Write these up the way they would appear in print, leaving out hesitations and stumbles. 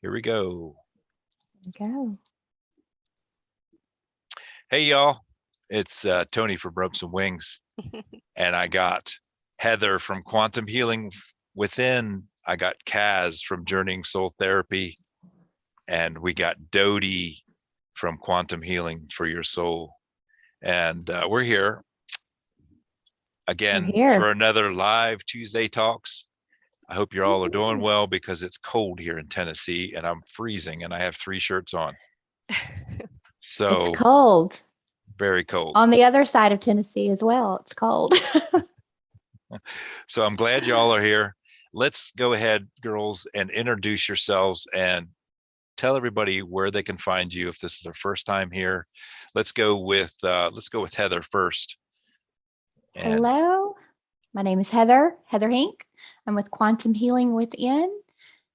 Here we go. Go. Hey, y'all. It's Tony from Ropes and Wings. And I got Heather from Quantum Healing Within. I got Kaz from Journeying Soul Therapy. And we got Dody from Quantum Healing for Your Soul. And we're here again for another live Tuesday Talks. I hope you all are doing well because it's cold here in Tennessee and I'm freezing and I have 3 shirts on. So it's cold. Very cold. On the other side of Tennessee as well, it's cold. So I'm glad y'all are here. Let's go ahead, girls, and introduce yourselves and tell everybody where they can find you if this is their first time here. Let's go with Heather first. And hello, my name is Heather Hink. I'm with Quantum Healing Within.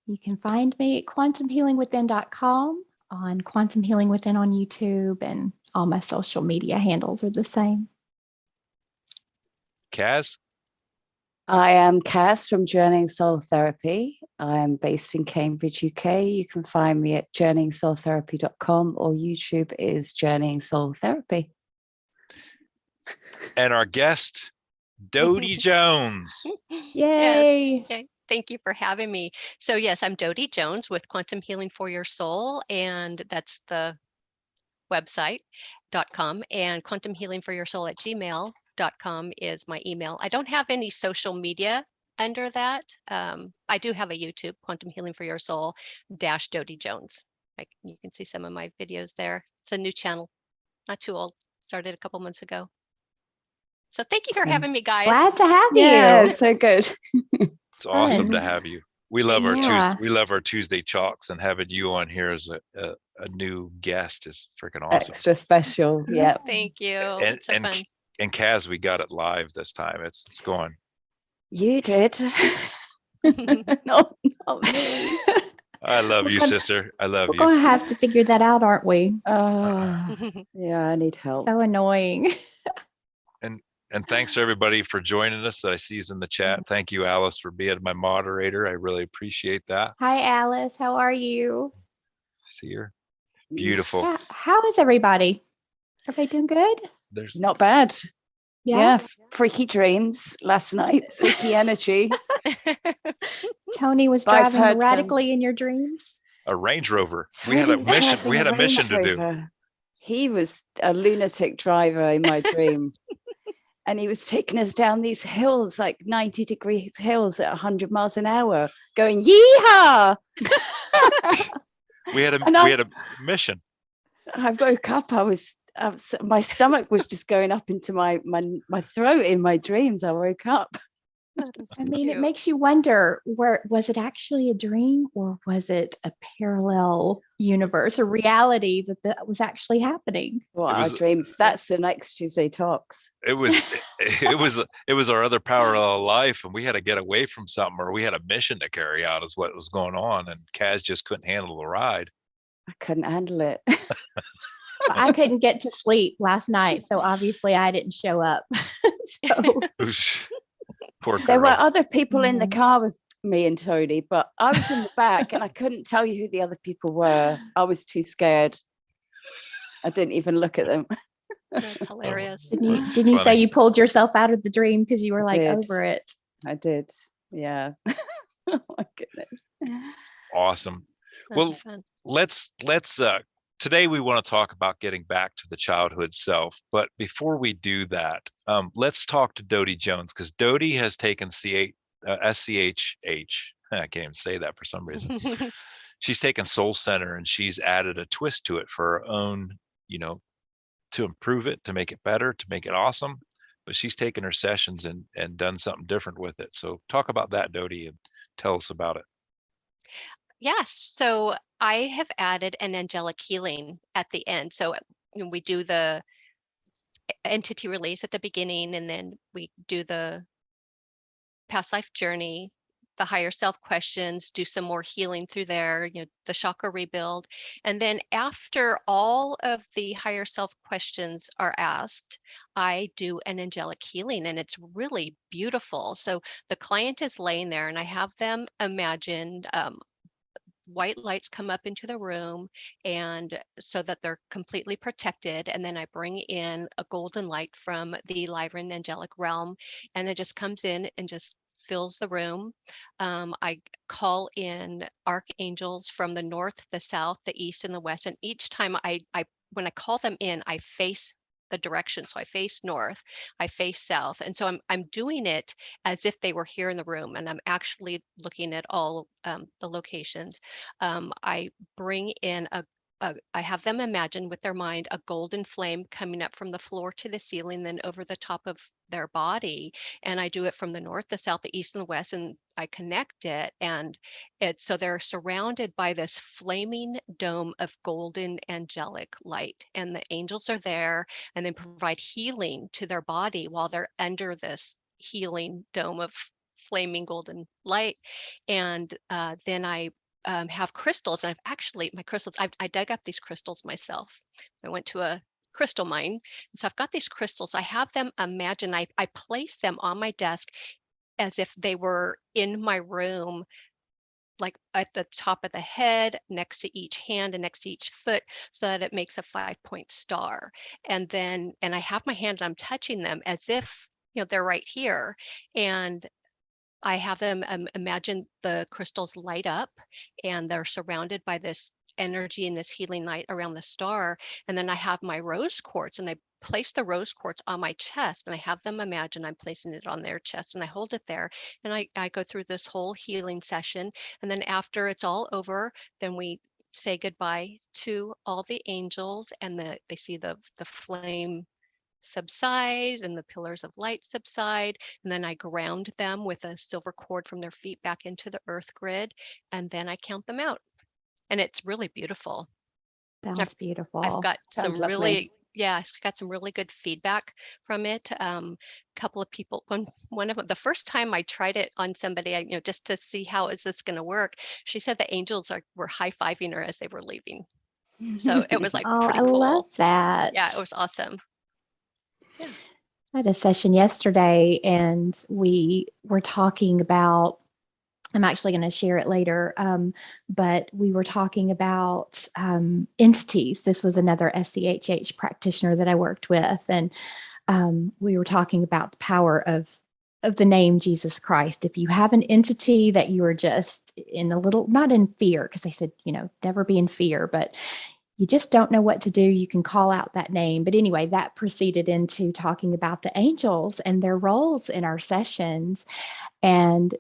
You can find me at quantumhealingwithin.com, on Quantum Healing Within on YouTube, and all my social media handles are the same. Kaz? I am Kaz from Journeying Soul Therapy. I am based in Cambridge, UK. You can find me at journeyingsoultherapy.com, or YouTube is Journeying Soul Therapy. And our guest, Dody Jones. Yay! Yes. Thank you for having me. So yes, I'm Dody Jones with Quantum Healing for Your Soul, and that's the website.com, and quantumhealingforyoursoul@gmail.com is my email. I don't have any social media under that. I do have a YouTube, Quantum Healing for Your Soul Dody Jones. You can see some of my videos there. It's a new channel, not too old, started a couple months ago. So thank you for having me, guys. Glad to have you. Yeah, so good. It's awesome to have you. We love our Tuesday Talks, and having you on here as a new guest is freaking awesome. Extra special. Yeah. Thank you. And, so fun. And Kaz, we got it live this time. It's going. You did. Not me. I love you, sister. I love you. We're gonna have to figure that out, aren't we? Yeah, I need help. So annoying. And thanks to everybody for joining us that I see is in the chat. Thank you, Alice, for being my moderator. I really appreciate that. Hi, Alice. How are you? See her. Beautiful. Yeah. How is everybody? Everybody doing good? There's not bad. Yeah. Freaky dreams last night. Freaky energy. Tony was driving erratically in your dreams. A Range Rover. We had a mission. We had a mission to do. He was a lunatic driver in my dream. And he was taking us down these hills, like 90-degree hills at 100 miles an hour, going, yeehaw! we had a mission. I woke up. My stomach was just going up into my throat in my dreams. I woke up. I mean, it makes you wonder, was it actually a dream, or was it a parallel universe, a reality that was actually happening? Well, our dreams. That's the next Tuesday Talks. It was our other parallel life, and we had to get away from something, or we had a mission to carry out, is what was going on. And Kaz just couldn't handle the ride. I couldn't handle it. I couldn't get to sleep last night, so obviously I didn't show up. Poor girl. There were other people in the car with me and Tony, but I was in the back and I couldn't tell you who the other people were. I was too scared. I didn't even look at them. That's hilarious. Didn't you say you pulled yourself out of the dream because you were over it? I did. Yeah. Oh my goodness. Awesome. That's fun. Let's today we want to talk about getting back to the childhood self. But before we do that, let's talk to Dody Jones, because Dody has taken SCHH. I can't even say that for some reason. She's taken Soul Center and she's added a twist to it for her own, to improve it, to make it better, to make it awesome. But she's taken her sessions and done something different with it. So talk about that, Dody, and tell us about it. Yes. So I have added an angelic healing at the end. So we do the entity release at the beginning, and then we do the past life journey, the higher self questions, do some more healing through there, the chakra rebuild. And then after all of the higher self questions are asked, I do an angelic healing, and it's really beautiful. So the client is laying there and I have them imagine white lights come up into the room, and so that they're completely protected. And then I bring in a golden light from the live and angelic realm, and it just comes in and just fills the room. I call in archangels from the north, the south, the east, and the west. And each time when I call them in, I face the direction. So I face north, I face south. And so I'm doing it as if they were here in the room, and I'm actually looking at all the locations. I bring in I have them imagine with their mind a golden flame coming up from the floor to the ceiling, then over the top of their body. And I do it from the north, the south, the east, and the west, and I connect it. And it's so they're surrounded by this flaming dome of golden angelic light. And the angels are there, and they provide healing to their body while they're under this healing dome of flaming golden light. And then I have crystals, and my crystals, I dug up these crystals myself. I went to a crystal mine, and so I've got these crystals. I have them imagine, I place them on my desk as if they were in my room, like at the top of the head, next to each hand and next to each foot, so that it makes a 5-point star. And I have my hand, and I'm touching them as if, they're right here. And I have them imagine the crystals light up, and they're surrounded by this energy and this healing light around the star. And then I have my rose quartz, and I place the rose quartz on my chest, and I have them imagine I'm placing it on their chest, and I hold it there. And I go through this whole healing session. And then after it's all over, then we say goodbye to all the angels, and they see the flame subside and the pillars of light subside. And then I ground them with a silver cord from their feet back into the earth grid. And then I count them out. And it's really beautiful. Sounds beautiful. I've got Sounds some lovely. I've got some really good feedback from it. A couple of people, one of them, the first time I tried it on somebody, just to see how is this going to work, she said the angels were high-fiving her as they were leaving. So it was like Oh, pretty I cool. love that. Yeah, it was awesome. I had a session yesterday, and we were talking about, I'm actually going to share it later, but we were talking about entities. This was another SCHH practitioner that I worked with, and we were talking about the power of the name Jesus Christ. If you have an entity that you are just in a little, not in fear, because they said, never be in fear, but you just don't know what to do, you can call out that name. But anyway, that proceeded into talking about the angels and their roles in our sessions. And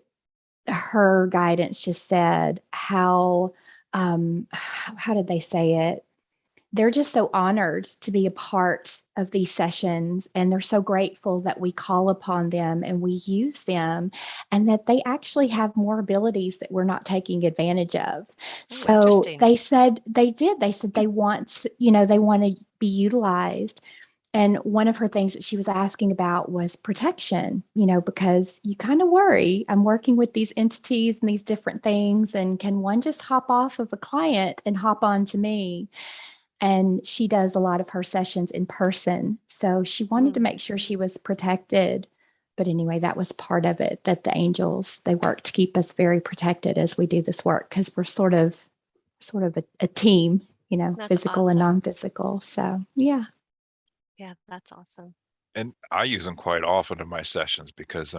her guidance just said how did they say it? They're just so honored to be a part of these sessions, and they're so grateful that we call upon them and we use them, and that they actually have more abilities that we're not taking advantage of. So they said they want, they want to be utilized. And one of her things that she was asking about was protection, because you kind of worry, I'm working with these entities and these different things, and can one just hop off of a client and hop on to me? And she does a lot of her sessions in person. So she wanted to make sure she was protected. But anyway, that was part of it, that the angels, they work to keep us very protected as we do this work, because we're sort of a team, That's physical awesome. and non-physical. So yeah. Yeah, that's awesome. And I use them quite often in my sessions, because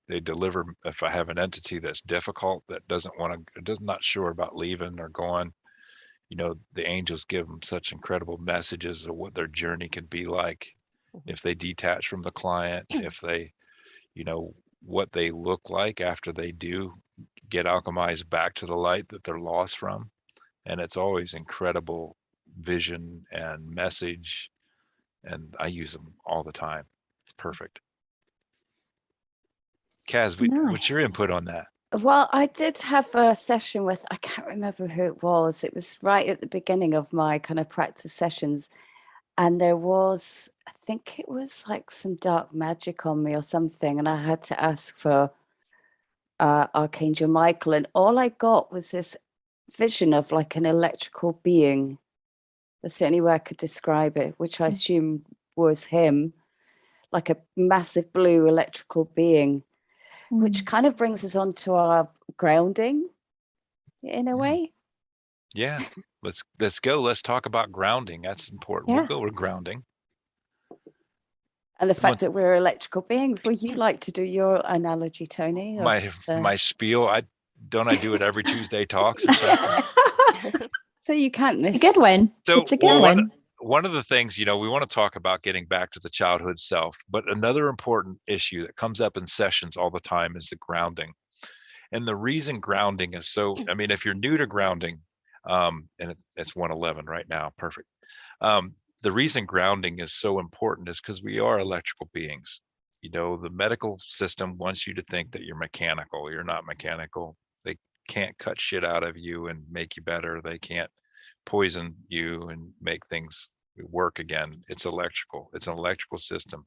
they deliver. If I have an entity that's difficult, that does not sure about leaving or going, the angels give them such incredible messages of what their journey can be like if they detach from the client, if they, what they look like after they do get alchemized back to the light that they're lost from. And it's always incredible vision and message. And I use them all the time. It's perfect. Kaz, what's your input on that? Well, I did have a session with, I can't remember who it was. It was right at the beginning of my kind of practice sessions. And there was, I think it was like some dark magic on me or something. And I had to ask for Archangel Michael. And all I got was this vision of like an electrical being. That's the only way I could describe it, which I assume was him, like a massive blue electrical being. Which kind of brings us on to our grounding in a way. Yeah. Let's go. Let's talk about grounding. That's important. Yeah. We'll go with grounding. And the Come on. fact that we're electrical beings. Well, you like to do your analogy, Tony. My of the- my spiel. I do it every Tuesday talks or something. So you can't miss. A good one. So, It's a good well, one. one of the things, we want to talk about getting back to the childhood self, but another important issue that comes up in sessions all the time is the grounding. And the reason grounding is so, I mean, if you're new to grounding, and it's 111 right now, perfect. The reason grounding is so important is because we are electrical beings. The medical system wants you to think that you're mechanical. You're not mechanical. They can't cut shit out of you and make you better. They can't poison you and make things work again. It's electrical. It's an electrical system.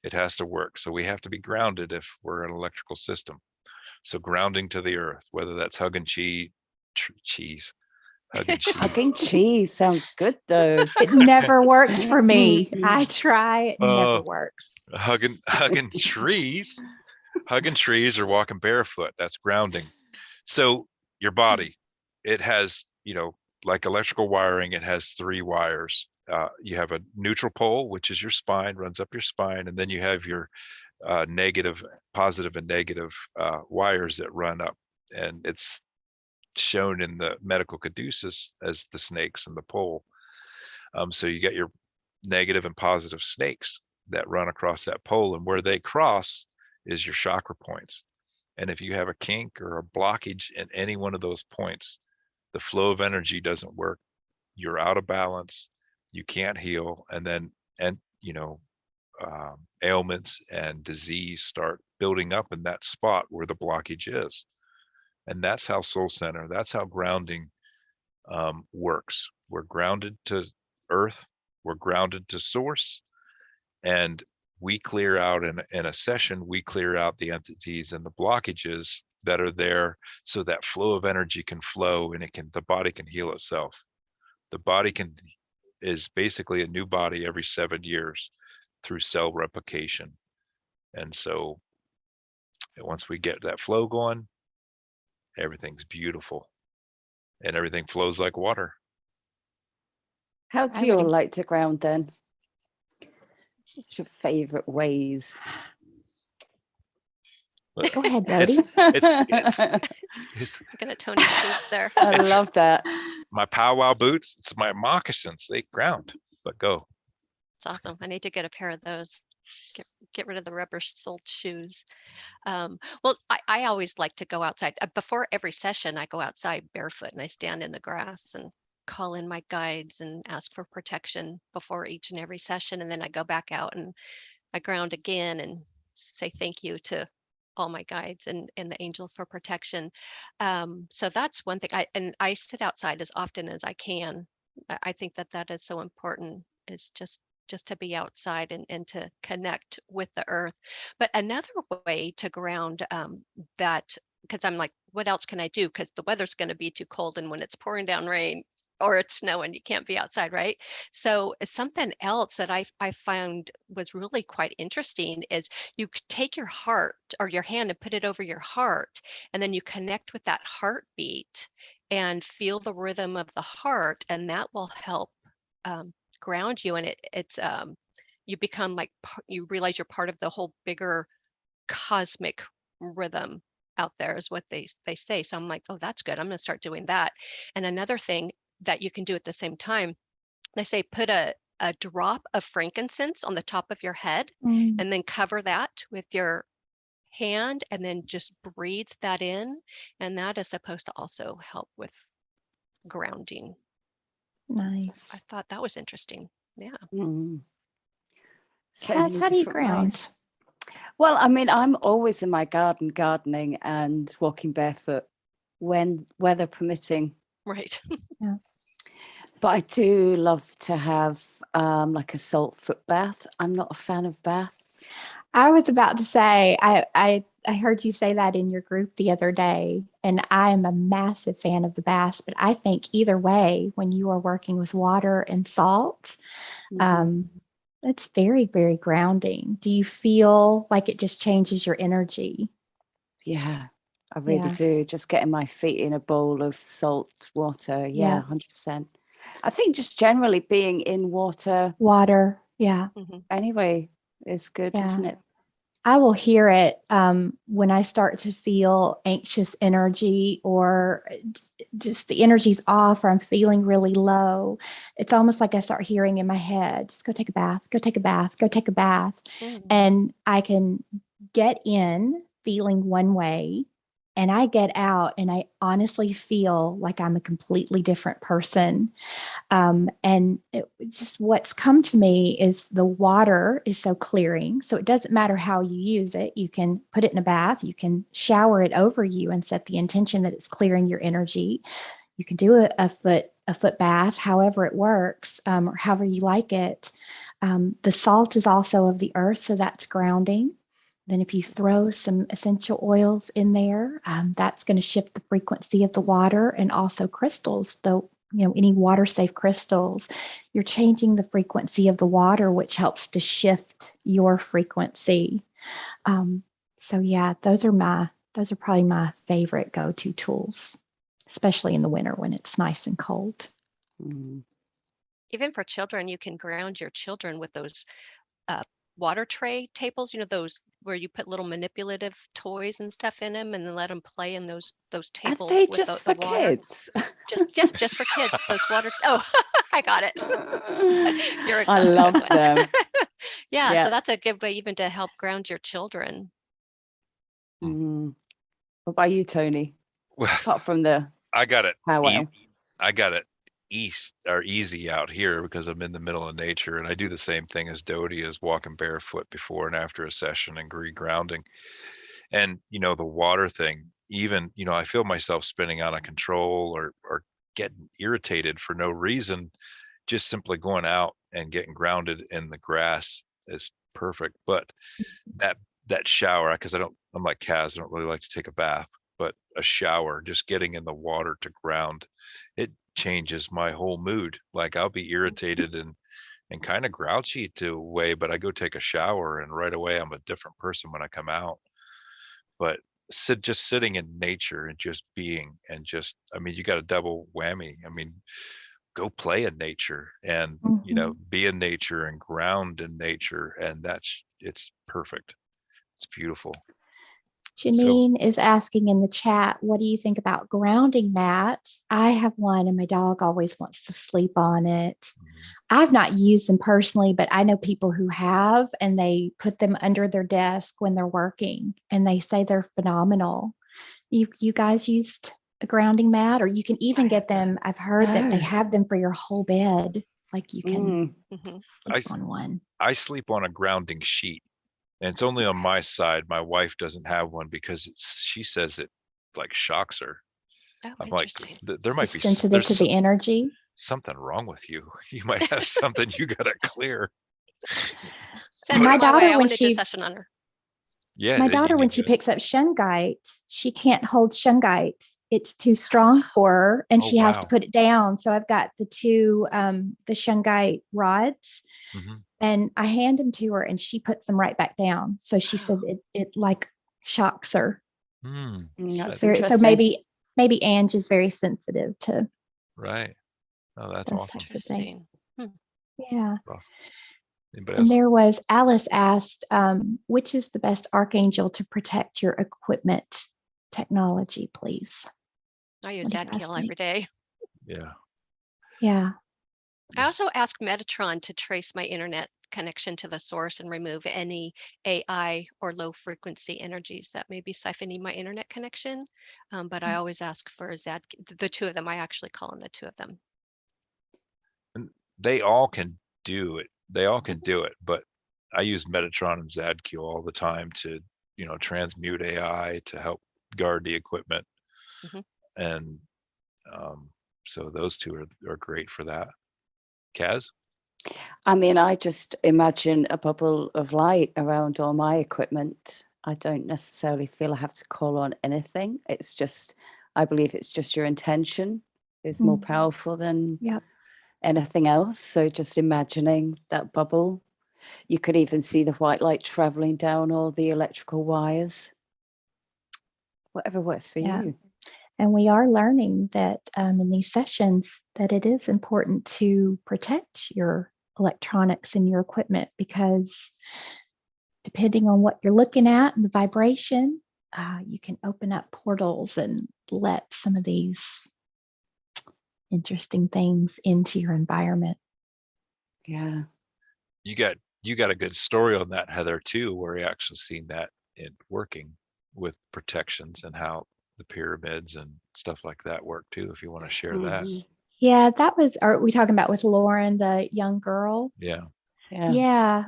It has to work. So we have to be grounded if we're an electrical system. So grounding to the earth, whether that's hugging cheese, hugging cheese. Hugging cheese sounds good though. It never works for me. I try, it never works. Hugging trees, or walking barefoot. That's grounding. So your body, it has, like electrical wiring, it has 3 wires. You have a neutral pole, which is your spine, runs up your spine, and then you have your positive and negative wires that run up, and it's shown in the medical caduceus as the snakes and the pole. So you get your negative and positive snakes that run across that pole, and where they cross is your chakra points. And if you have a kink or a blockage in any one of those points, the flow of energy doesn't work. You're out of balance. You can't heal, and ailments and disease start building up in that spot where the blockage is. And that's how Soul Center, that's how grounding works. We're grounded to earth, we're grounded to source, and we clear out in a session, we clear out the entities and the blockages that are there, so that flow of energy can flow, and the body can heal itself. The body is basically a new body every 7 years through cell replication. And so once we get that flow going, everything's beautiful and everything flows like water. How do I you would all like to ground then? What's your favorite ways? Go ahead, Dody. It's Looking at Tony's shoots there. I love that. my powwow boots, it's my moccasins, they ground, but go. It's awesome. I need to get a pair of those. Get rid of the rubber-soled shoes. Well, I always like to go outside. Before every session, I go outside barefoot and I stand in the grass and call in my guides and ask for protection before each and every session. And then I go back out and I ground again and say thank you to all my guides and the angel for protection. So that's one thing. I sit outside as often as I can. I think that is so important, is just to be outside and to connect with the earth. But another way to ground that, because I'm like, what else can I do? Because the weather's going to be too cold, and when it's pouring down rain or it's snowing, you can't be outside, right? So something else that I found was really quite interesting is you could take your heart or your hand and put it over your heart, and then you connect with that heartbeat and feel the rhythm of the heart, and that will help ground you. And it's you become like, you realize you're part of the whole bigger cosmic rhythm out there, is what they say. So I'm like, oh, that's good. I'm going to start doing that. And another thing that you can do at the same time, they say put a drop of frankincense on the top of your head and then cover that with your hand and then just breathe that in. And that is supposed to also help with grounding. Nice. I thought that was interesting. Yeah. So Cass, many how do you different ground? ways. Well, I mean, I'm always in my garden gardening and walking barefoot when weather permitting. Right. But I do love to have like a salt foot bath. I'm not a fan of baths. I was about to say, I heard you say that in your group the other day, and I am a massive fan of the baths, but I think either way, when you are working with water and salt, it's very, very grounding. Do you feel like it just changes your energy? Yeah. I really Yeah. do. Just getting my feet in a bowl of salt water. Yeah, Yeah. 100%. I think just generally being in water Water. Yeah. anyway is good, Yeah. isn't it? I will hear it when I start to feel anxious energy, or just the energy's off, or I'm feeling really low. It's almost like I start hearing in my head, just go take a bath, go take a bath, go take a bath. And I can get in feeling one way, and I get out and I honestly feel like I'm a completely different person. Just what's come to me is the water is so clearing. So it doesn't matter how you use it. You can put it in a bath, you can shower it over you and set the intention that it's clearing your energy. You can do a foot bath, however it works, or however you like it. The salt is also of the earth, so that's grounding. Then if you throw some essential oils in there, that's going to shift the frequency of the water, and also crystals. Though, any water safe crystals, you're changing the frequency of the water, which helps to shift your frequency. So yeah, those are probably my favorite go-to tools, especially in the winter when it's nice and cold. Even for children, you can ground your children with those water tray tables, those where you put little manipulative toys and stuff in them, and then let them play in those tables. Are they with just the for water. kids? Just for kids. Those water. Oh, I got it. I love them. Yeah, so that's a good way even to help ground your children. What about you, Tony? Well, Apart from the I got it. power. I got it easy out here because I'm in the middle of nature, and I do the same thing as Dody, is walking barefoot before and after a session and grounding. And the water thing, even I feel myself spinning out of control or getting irritated for no reason. Just simply going out and getting grounded in the grass is perfect. But that shower, because I'm like Kaz, I don't really like to take a bath, but a shower, just getting in the water to ground, it changes my whole mood. Like I'll be irritated and kind of grouchy to a way, but I go take a shower and right away I'm a different person when I come out. But just sitting in nature and just being, and you got a double whammy. Go play in nature and be in nature and ground in nature, and it's perfect. It's beautiful. Janine is asking in the chat, what do you think about grounding mats? I have one and my dog always wants to sleep on it. I've not used them personally, but I know people who have, and they put them under their desk when they're working, and they say they're phenomenal. You guys used a grounding mat, or you can even get them. I've heard that they have them for your whole bed. Like you can sleep on one. I sleep on a grounding sheet, and it's only on my side. My wife doesn't have one because she says it like shocks her. Oh, I'm like, there might be sensitive to the energy. Something wrong with you. You might have something you got to clear. My daughter, when she session on her. Yeah, my daughter, when she picks up shungite, she can't hold shungite. It's too strong for her, and she has to put it down. So I've got the two, the shungite rods, and I hand them to her, and she puts them right back down. So she said it like shocks her. So maybe Ange is very sensitive to. Right. Oh, that's awesome. Interesting. Yeah. Awesome. And there was, Alice asked, which is the best archangel to protect your equipment technology, please? I use Zadkiel every day. Yeah. Yeah. I also ask Metatron to trace my internet connection to the source and remove any AI or low frequency energies that may be siphoning my internet connection. But I always ask for the two of them. I actually call in the two of them. And they all can do it. But I use Metatron and Zadkiel all the time to, transmute AI to help guard the equipment. And so those two are great for that. Kaz? I just imagine a bubble of light around all my equipment. I don't necessarily feel I have to call on anything. It's just, I believe it's just your intention is more powerful than anything else. So just imagining that bubble. You could even see the white light traveling down all the electrical wires. whatever works for Yeah. you. And we are learning that in these sessions that it is important to protect your electronics and your equipment, because depending on what you're looking at and the vibration, you can open up portals and let some of these interesting things into your environment. Yeah. You got a good story on that, Heather, too, where you actually seen that in working with protections and how the pyramids and stuff like that work too, if you want to share that. Mhm. Yeah, that was, are we talking about with Lauren, the young girl? Yeah. Yeah.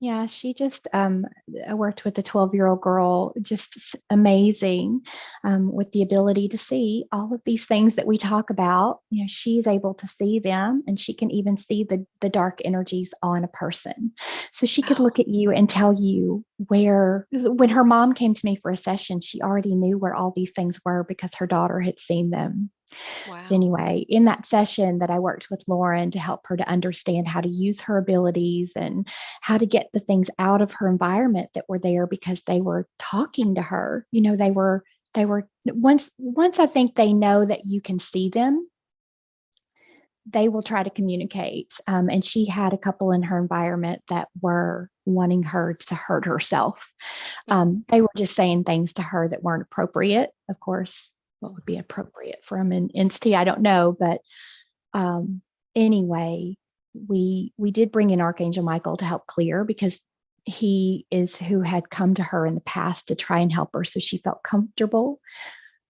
Yeah, she just I worked with a 12-year-old girl, just amazing, with the ability to see all of these things that we talk about. You know, she's able to see them, and she can even see the dark energies on a person. So she could look at you and tell you where, when her mom came to me for a session, she already knew where all these things were because her daughter had seen them. Wow. So anyway, in that session that I worked with Lauren to help her to understand how to use her abilities and how to get the things out of her environment that were there because they were talking to her. You know, they were once I think they know that you can see them, they will try to communicate. And she had a couple in her environment that were wanting her to hurt herself. They were just saying things to her that weren't appropriate. Of course, what would be appropriate from an entity, I don't know. But anyway, we did bring in Archangel Michael to help clear, because he is who had come to her in the past to try and help her. So she felt comfortable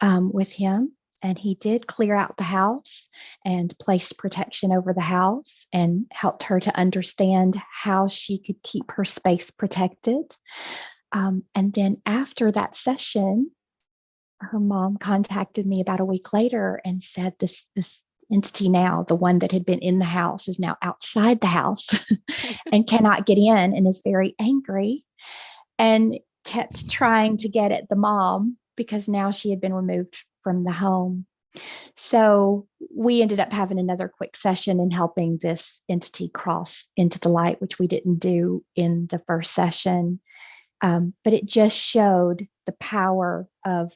with him. And he did clear out the house and placed protection over the house and helped her to understand how she could keep her space protected. And then after that session, her mom contacted me about a week later and said this entity, now the one that had been in the house, is now outside the house and cannot get in, and is very angry, and kept trying to get at the mom because now she had been removed from the home. So we ended up having another quick session and helping this entity cross into the light, which we didn't do in the first session. But it just showed the power of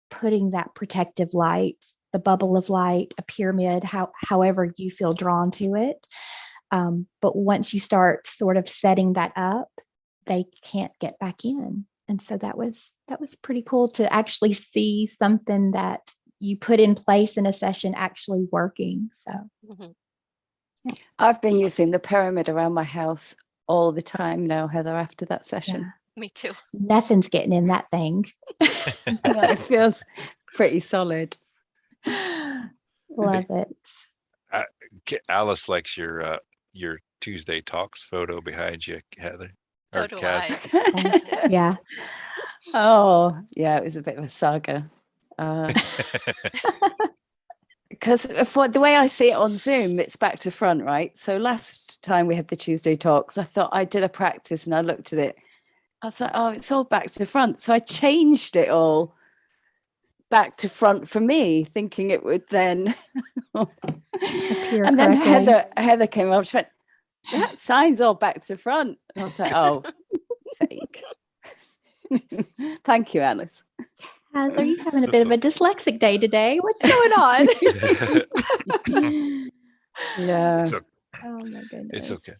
putting that protective light, the bubble of light, a pyramid, however you feel drawn to it. But once you start sort of setting that up, they can't get back in. And so that was pretty cool to actually see something that you put in place in a session actually working. So I've been using the pyramid around my house all the time now, Heather, after that session. yeah, Me too. nothing's getting in that thing. Yeah, it feels pretty solid. Love it. Alice likes your Tuesday Talks photo behind you, Heather. So Or do Cass. I. Yeah. Oh, yeah, it was a bit of a saga. Because for the way I see it on Zoom, it's back to front, right? So last time we had the Tuesday Talks, I thought I did a practice and I looked at it. I was like, oh, it's all back to front. So I changed it all back to front for me, thinking it would then Appear and then correctly. Heather came up, she went, that sign's all back to front. And I was like, oh, sake. Thank you, Alice. As, are you having a bit of a dyslexic day today? What's going on? Yeah. Oh my goodness. It's okay.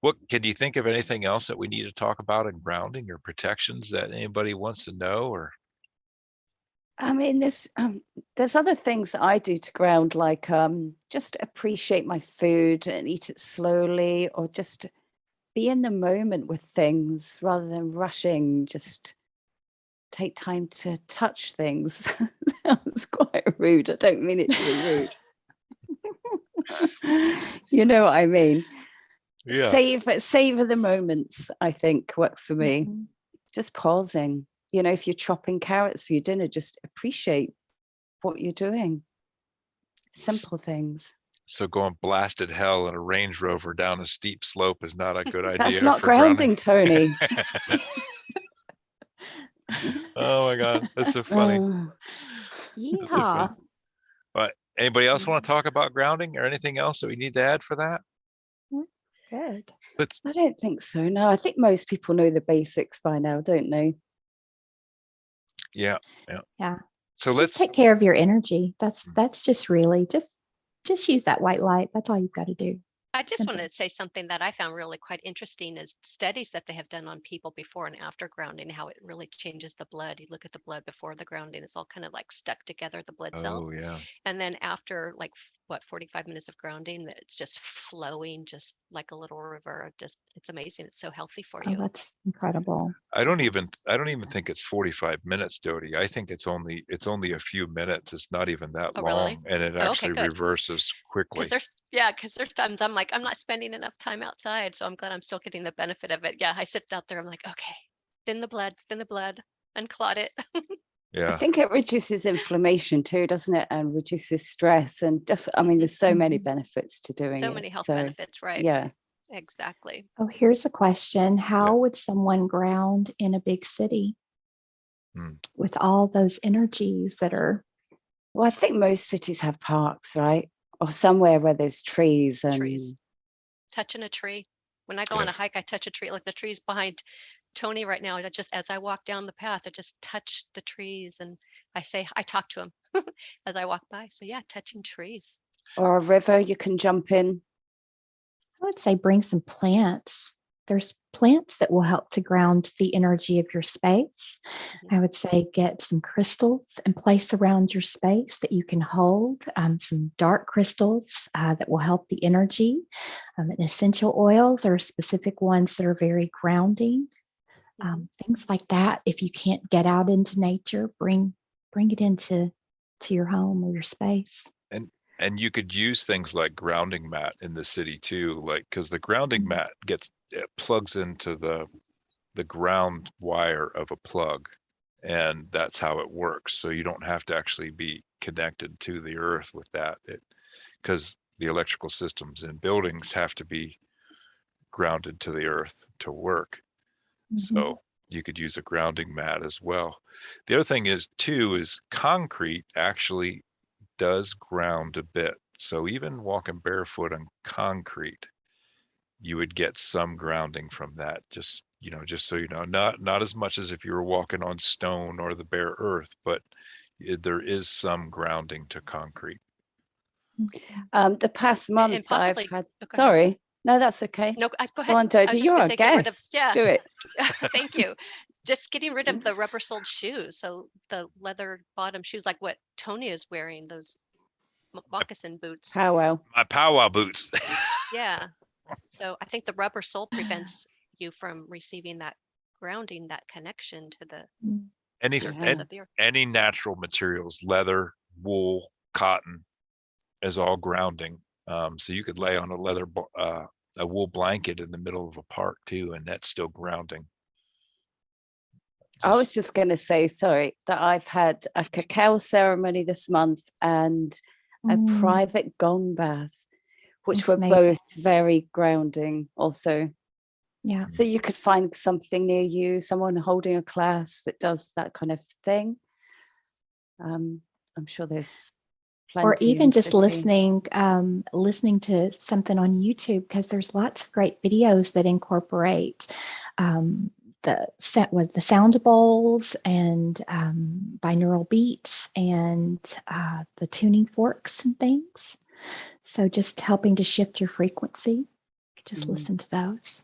What can you think of anything else that we need to talk about in grounding or protections that anybody wants to know? Or I mean, there's other things that I do to ground, like just appreciate my food and eat it slowly, or just be in the moment with things rather than rushing. Just take time to touch things. That was quite rude. I don't mean it to be rude. You know what I mean? yeah, Savor the moments, I think works for me. Mhm. Just pausing. You know, if you're chopping carrots for your dinner, just appreciate what you're doing. Simple things. so going blasted hell in a Range Rover down a steep slope is not a good idea. That's not for grounding, Tony. Oh my God, that's so funny. That's so Yeah. funny. But anybody else want to talk about grounding or anything else that we need to add for that? Good. I don't think so. No, I think most people know the basics by now, don't they? Yeah. Yeah. Yeah. So Just let's, take care of your energy. That's just really just use that white light. That's all you've got to do. I just Simple. wanted to say something that I found really quite interesting is studies that they have done on people before and after grounding, how it really changes the blood. You look at the blood before the grounding, it's all kind of like stuck together, the blood oh cells. yeah. And then after like what, 45 minutes of grounding, that it's just flowing just like a little river. Just it's amazing. It's so healthy for Oh, you. that's incredible. I don't even think it's 45 minutes, Dody. I think it's only a few minutes. It's not even that Oh, long, really? and it Oh, okay, actually good. reverses quickly. Because there's times I'm like, I'm not spending enough time outside. So I'm glad I'm still getting the benefit of it. Yeah, I sit out there, I'm like, okay, thin the blood, unclot it. I Yeah. think it reduces inflammation too, doesn't it? And reduces stress and just, I mean, there's so many Mhm. benefits to doing So it. many health So, benefits, right? yeah. Exactly. Oh, here's a question. How would someone ground in a big city Hmm. with all those energies that are? Well, I think most cities have parks, right? Or somewhere where there's trees and Trees. Touching a tree. When I go on Yeah. a hike, I touch a tree, like the trees behind Tony right now. I just, as I walk down the path, I just touch the trees and I talk to him as I walk by. So yeah, touching trees. or a river you can jump in. I would say bring some plants. There's plants that will help to ground the energy of your space. Mhm. I would say get some crystals and place around your space that you can hold, some dark crystals that will help the energy. And essential oils, there are specific ones that are very grounding. Things like that. If you can't get out into nature, bring it into your home or your space. And you could use things like grounding mat in the city too, like because the grounding mat it plugs into the ground wire of a plug, and that's how it works. So you don't have to actually be connected to the earth with that, because the electrical systems in buildings have to be grounded to the earth to work. So you could use a grounding mat as well. The other thing is too is concrete actually does ground a bit. So even walking barefoot on concrete, you would get some grounding from that. Just so you know, not as much as if you were walking on stone or the bare earth, but there is some grounding to concrete. The past month And possibly, I've had, oh, go ahead. sorry, no, that's okay. No, go Go ahead. on, I Dody, was just you're gonna a say, get rid of, guest. yeah, Do it. thank you. Just getting rid of the rubber soled shoes. So the leather bottom shoes, like what Tony is wearing, those moccasin boots. How well. My powwow boots. Yeah. So I think the rubber sole prevents you from receiving that grounding, that connection to the any surface of the earth. any natural materials, leather, wool, cotton, is all grounding. So you could lay on a wool blanket in the middle of a park too, and that's still grounding. I was just going to say, sorry, that I've had a cacao ceremony this month and a private gong bath, which That's were amazing. both very grounding also. Yeah. So you could find something near you, someone holding a class that does that kind of thing. I'm sure there's plenty. Or even just city. listening to something on YouTube, because there's lots of great videos that incorporate the sound bowls and binaural beats and the tuning forks and things. So just helping to shift your frequency. You could just listen to those.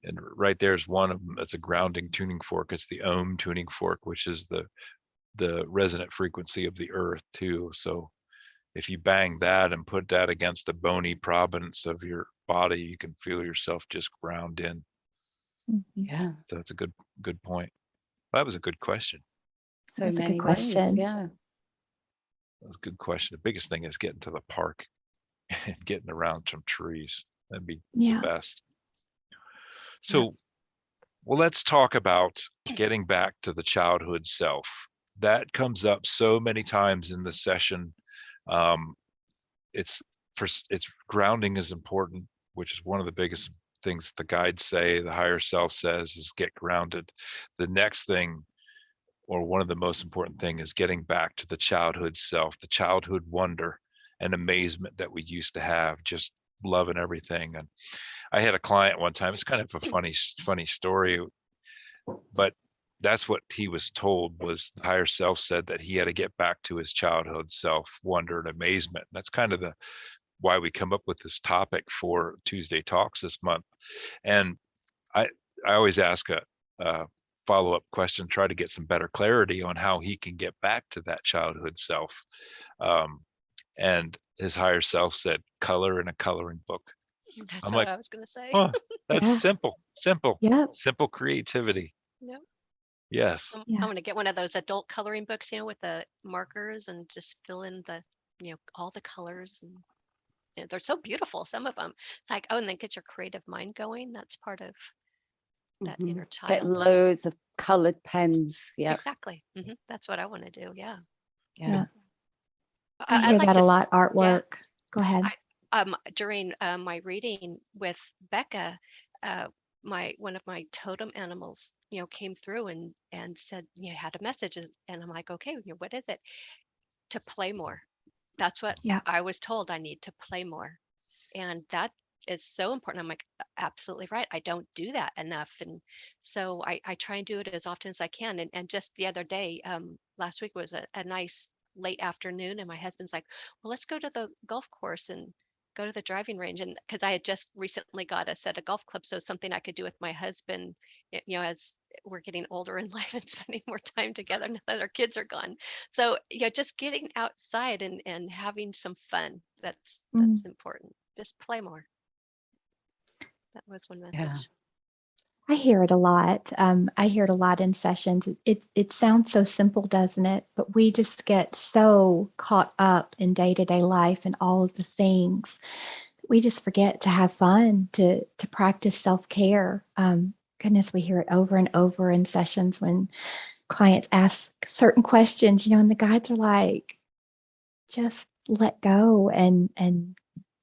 And right there's one of them that's a grounding tuning fork. It's the ohm tuning fork, which is the resonant frequency of the earth too. So if you bang that and put that against the bony province of your body, you can feel yourself just ground in. Yeah. So that's a good point. That was a good question. So That's a many good ways. question. Yeah. That was a good question. The biggest thing is getting to the park and getting around some trees. That'd be the best. So, well, let's talk about getting back to the childhood self. That comes up so many times in the session. It's grounding is important, which is one of the biggest things the guides say, the higher self says, is get grounded. The next thing, or one of the most important thing, is getting back to the childhood self, the childhood wonder and amazement that we used to have, just loving everything. And I had a client one time, it's kind of a funny story, but that's what he was told, was the higher self said that he had to get back to his childhood self, wonder and amazement. That's kind of the why we come up with this topic for Tuesday Talks this month. And I always ask a follow-up question, try to get some better clarity on how he can get back to that childhood self. And his higher self said, color in a coloring book. That's I'm what like, I was going to say. oh, that's Yeah. simple, Yeah. simple creativity. Yep. Yes. I'm Yeah. going to get one of those adult coloring books, with the markers and just fill in the, all the colors. And they're so beautiful, some of them. It's like, oh, and then get your creative mind going. That's part of that inner Get child. loads of colored pens. Yeah. Exactly. That's what I want to do. Yeah. Yeah. I I'd hear like that to a lot. yeah. Artwork. Go ahead. During my reading with Becca, one of my totem animals, came through and said, had a message, and I'm like, okay, what is it? To play more. That's what Yeah. I was told. I need to play more, and that is so important. I'm like, absolutely right. I don't do that enough, and so I try and do it as often as I can. And just the other day, last week was a nice late afternoon, and my husband's like, well, let's go to the golf course and go to the driving range. And because I had just recently got a set of golf clubs, so something I could do with my husband, as we're getting older in life and spending more time together now that our kids are gone. So just getting outside and having some fun. That's important. Just play more. That was one message. Yeah. I hear it a lot. I hear it a lot in sessions. It sounds so simple, doesn't it? But we just get so caught up in day-to-day life and all of the things. We just forget to have fun, to practice self-care. Goodness, we hear it over and over in sessions when clients ask certain questions, and the guides are like, just let go and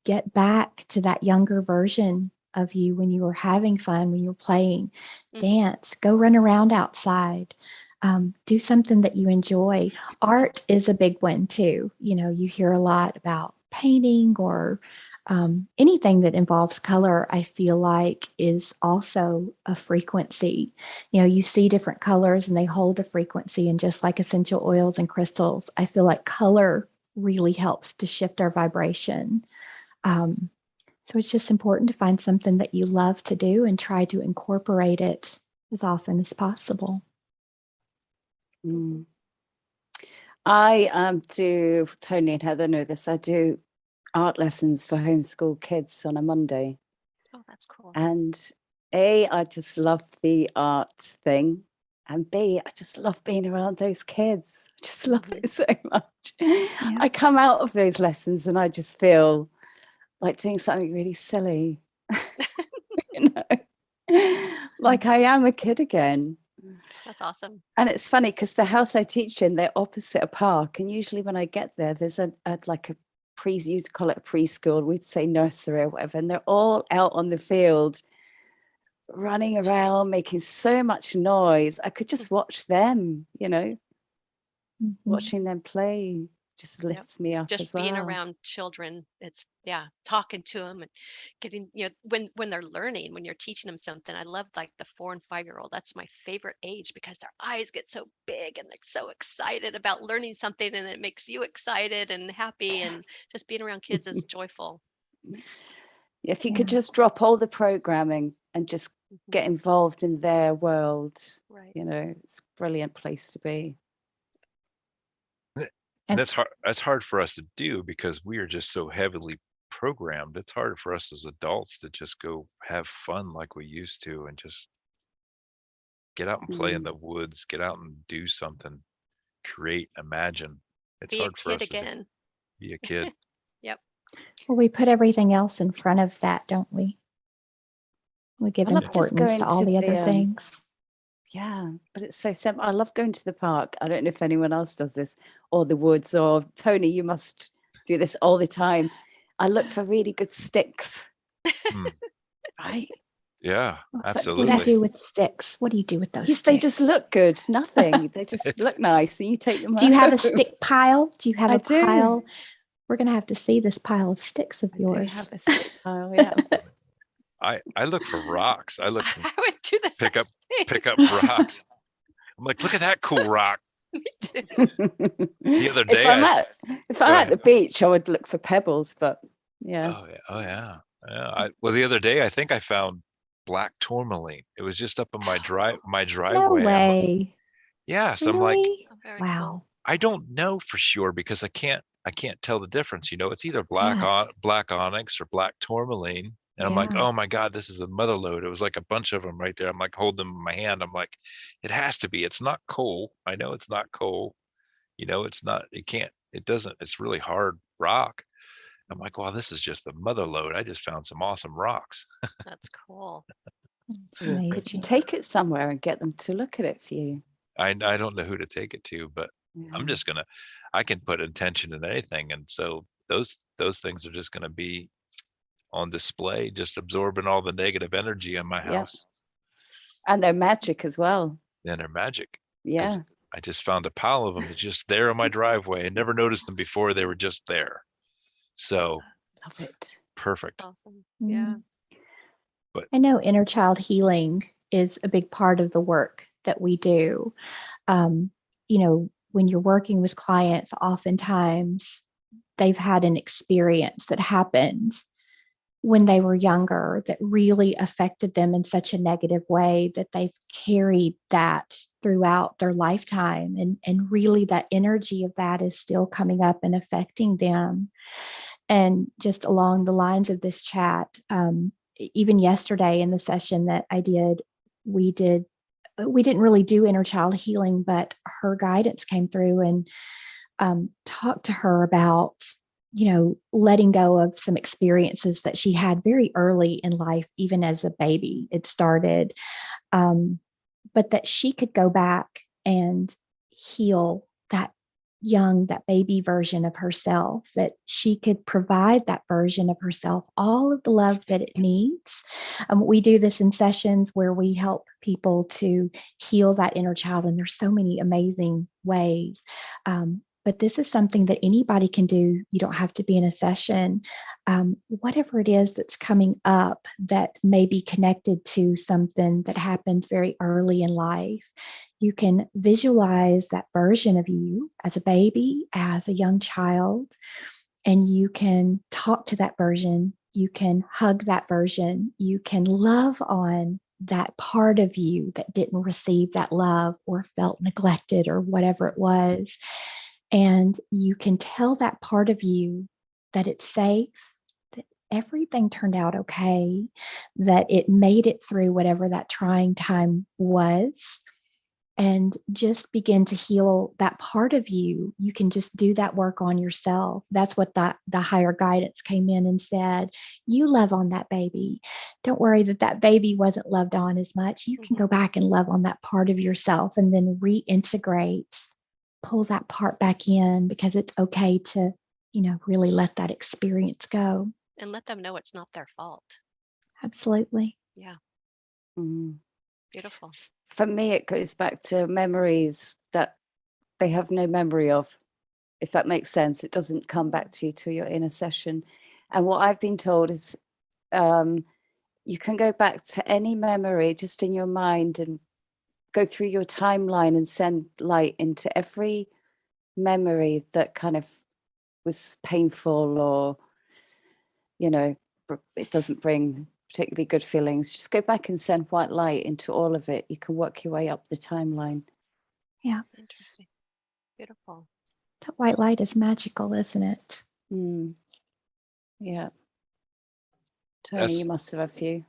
get back to that younger version of you when you were having fun, when you were playing, dance, go run around outside, do something that you enjoy. Art is a big one too. You hear a lot about painting or anything that involves color, I feel like is also a frequency. You see different colors and they hold a frequency, and just like essential oils and crystals, I feel like color really helps to shift our vibration. So it's just important to find something that you love to do and try to incorporate it as often as possible. I do, Tony and Heather know this, I do art lessons for homeschool kids on a Monday. Oh, that's cool. And A, I just love the art thing. And B, I just love being around those kids. I just love it so much. I come out of those lessons and I just feel like doing something really silly. Like I am a kid again. That's awesome. And it's funny because the house I teach in, they're opposite a park. And usually when I get there, there's like a you'd call it a preschool, we'd say nursery or whatever. And they're all out on the field, running around, making so much noise. I could just watch them, watching them play just lifts me up just as well. being around children, it's talking to them and getting when they're learning, when you're teaching them something. I love like the 4 and 5-year-old. That's my favorite age because their eyes get so big and they're so excited about learning something, and it makes you excited and happy, and just being around kids is joyful. If you could just drop all the programming and just get involved in their world, right, it's a brilliant place to be. And that's hard for us to do because we are just so heavily programmed. It's hard for us as adults to just go have fun like we used to and just get out and play in the woods, get out and do something, create, imagine. It's be hard a for kid us again. to be a kid. Yep. Well, we put everything else in front of that, don't we? We give importance to all the other things. Yeah, but it's so simple. I love going to the park. I don't know if anyone else does this, or the woods, or Tony, you must do this all the time. I look for really good sticks. Right? Yeah, absolutely. What do you do with sticks? What do you do with those sticks? They just look good. Nothing. They just look nice, and you take them home. Do you have a stick pile? Do you have a pile? Do. We're going to have to see this pile of sticks of yours. I do have a stick pile, yeah. I look for rocks. I look for I would do the pick up rocks. I'm like, look at that cool rock. Me too. The other if day, I'm at the beach, I would look for pebbles, but yeah. Oh yeah. Well, the other day, I think I found black tourmaline. It was just up on my No driveway. way. So I'm like, Really? Oh, very Wow. cool. I don't know for sure because I can't tell the difference. It's either Yeah. black onyx or black tourmaline. And I'm like, Yeah. oh my God, this is a mother lode. It was like a bunch of them right there. I'm like holding them in my hand. I'm like, it has to be. It's not coal. I know it's not coal. It's not, it's really hard rock. I'm like, wow, this is just the mother lode. I just found some awesome rocks. That's cool. Well, could you Amazing. take it somewhere and get them to look at it for you? I don't know who to take it to, but I'm Yeah. just I can put intention in anything. And so those things are just gonna be on display, just absorbing all the negative energy in my house. And they're magic as well. And they're magic. Yeah. I just found a pile of them just there on my driveway. I never noticed them before. They were just there. So Love it. perfect. Awesome. Yeah. I know inner child healing is a big part of the work that we do. When you're working with clients, oftentimes they've had an experience that happened when they were younger that really affected them in such a negative way that they've carried that throughout their lifetime. And really that energy of that is still coming up and affecting them. And just along the lines of this chat, even yesterday in the session that I did, we didn't really do inner child healing, but her guidance came through and talked to her about letting go of some experiences that she had very early in life, even as a baby, it started, but that she could go back and heal that baby version of herself, that she could provide that version of herself all of the love that it needs. We do this in sessions where we help people to heal that inner child, and there's so many amazing ways. But this is something that anybody can do. You don't have to be in a session. Whatever it is that's coming up that may be connected to something that happens very early in life, you can visualize that version of you as a baby, as a young child, and you can talk to that version. You can hug that version. You can love on that part of you that didn't receive that love or felt neglected or whatever it was. And you can tell that part of you that it's safe, that everything turned out okay, that it made it through whatever that trying time was, and just begin to heal that part of you. You can just do that work on yourself. That's what the higher guidance came in and said. You love on that baby. Don't worry that baby wasn't loved on as much. You can go back and love on that part of yourself and then reintegrate, pull that part back in, because it's okay to, really let that experience go. And let them know it's not their fault. Absolutely. Yeah. Mm. Beautiful. For me, it goes back to memories that they have no memory of, if that makes sense. It doesn't come back to you till you're in a session. And what I've been told is you can go back to any memory just in your mind and go through your timeline and send light into every memory that kind of was painful, or it doesn't bring particularly good feelings. Just go back and send white light into all of it. You can work your way up the timeline. Yeah. Interesting. Beautiful. That white light is magical, isn't it? Yeah. Tony, you must have a few.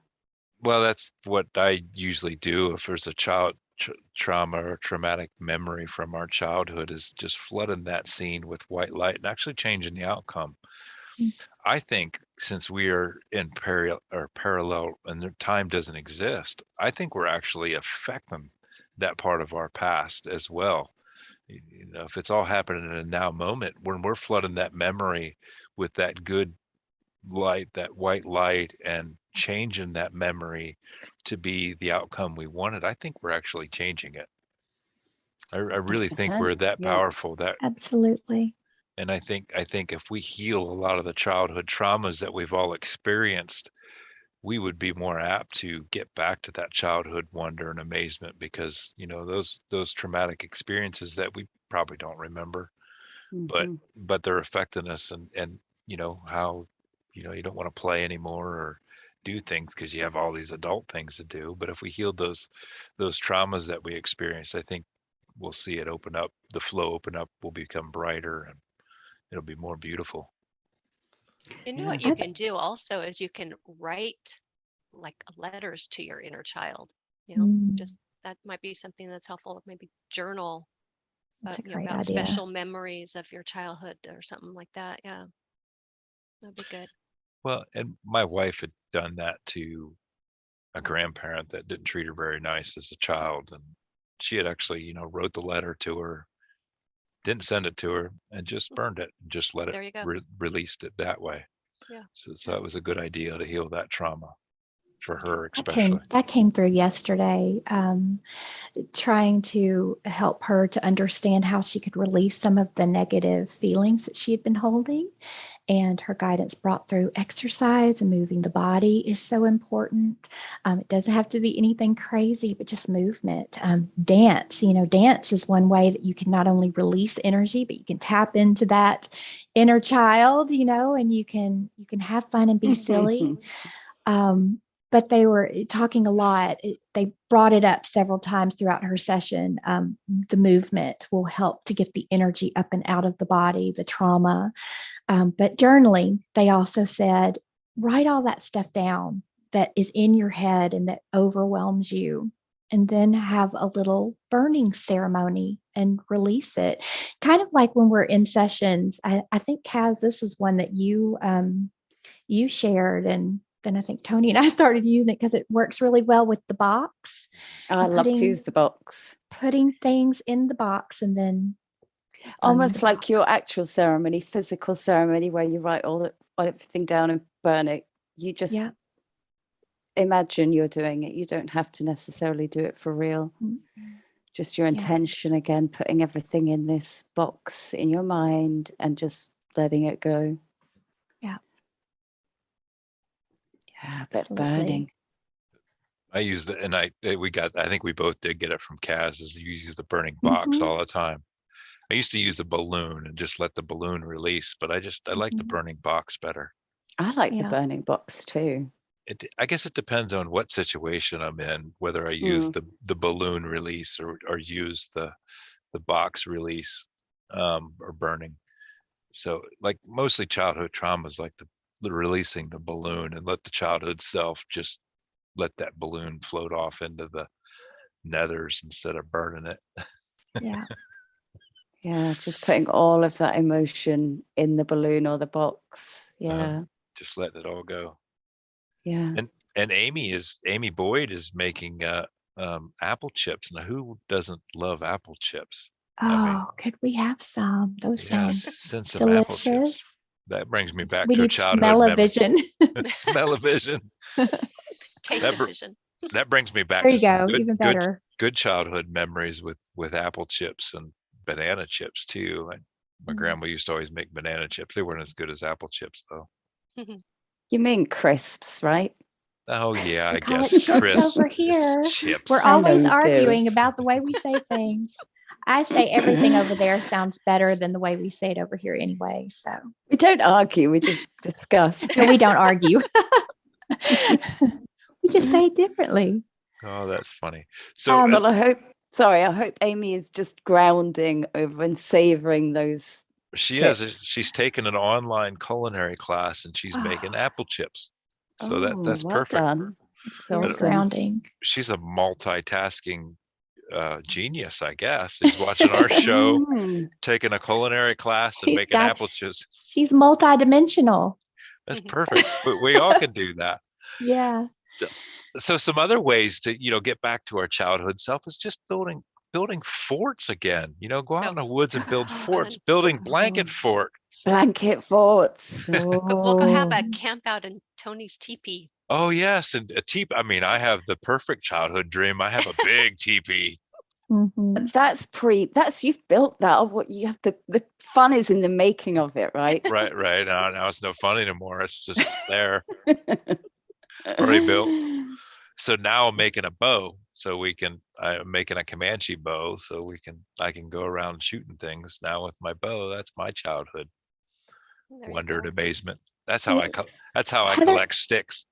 Well, that's what I usually do if there's a child trauma or traumatic memory from our childhood, is just flooding that scene with white light and actually changing the outcome. I think since we are in parallel and the time doesn't exist, I think we're actually affecting that part of our past as well. If it's all happening in a now moment, when we're flooding that memory with that good light, that white light, and changing that memory to be the outcome we wanted, I think we're actually changing it. I really think we're that powerful. Absolutely. And I think if we heal a lot of the childhood traumas that we've all experienced, we would be more apt to get back to that childhood wonder and amazement, because those traumatic experiences that we probably don't remember, but they're affecting us, and how you don't want to play anymore or do things because you have all these adult things to do. But if we healed those traumas that we experienced, I think we'll see it open up, the flow open up, will become brighter, and it'll be more beautiful. What you can do also is you can write like letters to your inner child. Just that might be something that's helpful. Maybe journal That's a great about idea. special memories of your childhood or something like that. Yeah, that'd be good. Well, and my wife had done that to a grandparent that didn't treat her very nice as a child, and she had actually wrote the letter to her, didn't send it to her, and just burned it, and just let There you it go. released it that way. Yeah. So it was a good idea to heal that trauma for her, especially. That came through yesterday, trying to help her to understand how she could release some of the negative feelings that she had been holding. And her guidance brought through exercise and moving the body is so important. It doesn't have to be anything crazy, but just movement. Dance, dance is one way that you can not only release energy, but you can tap into that inner child, and you can have fun and be silly. But they were talking a lot. They brought it up several times throughout her session. The movement will help to get the energy up and out of the body, the trauma. But journaling, they also said, write all that stuff down that is in your head and that overwhelms you, and then have a little burning ceremony and release it. Kind of like when we're in sessions. I think, Kaz, this is one that you shared, and then I think Tony and I started using it because it works really well with the box. I love to use the box. Putting things in the box and then almost like your actual ceremony, physical ceremony, where you write everything down and burn it. You just imagine you're doing it. You don't have to necessarily do it for real. Just your intention, again, putting everything in this box in your mind and just letting it go. But burning. I used it, and I think we both did get it from Kaz, is you use the burning box all the time. I used to use the balloon and just let the balloon release, but I like the burning box better. I like the burning box too. I guess it depends on what situation I'm in, whether I use the balloon release or use the box release, or burning. So like mostly childhood traumas, like the releasing the balloon and let the childhood self just let that balloon float off into the nethers instead of burning it. Yeah, just putting all of that emotion in the balloon or the box. Just letting it all go. And Amy Boyd is making apple chips. Now, who doesn't love apple chips? Could we have some? Those sound send some delicious. Apple chips. That brings me back We to a need childhood smell-o-vision. Smell-o-vision. Taste-o-vision. That brings me back there to you go. some Even better. good childhood memories with apple chips and banana chips too. My grandma used to always make banana chips. They weren't as good as apple chips though. You mean crisps, right? Oh yeah, I call guess it chips crisps over here. chips. We're always arguing about the way we say things. I say everything over there sounds better than the way we say it over here anyway. So we don't argue, we just discuss. No, we don't argue. We just say it differently. Oh, that's funny. So well, I hope Amy is just grounding over and savoring those chips. She's taken an online culinary class and she's making apple chips. So that's well perfect. Done. So awesome. Grounding. She's a multitasking genius, I guess. She's watching our show, taking a culinary class and making apple chips. She's multidimensional. That's perfect. We all can do that. Yeah. So some other ways to get back to our childhood self is just building forts again. Go out in the woods and build forts. Building blanket forts. Blanket forts. We'll go have a camp out in Tony's teepee. Oh yes, and a teepee. I mean, I have the perfect childhood dream. I have a big teepee. That's you've built that. What you have the fun is in the making of it, right? Right. Now it's no fun anymore. It's just there. Already built. So now I'm making a bow, so I'm making a Comanche bow, so I can go around shooting things now with my bow. That's my childhood There you wonder and go. amazement. That's how Well, I Heather, collect sticks.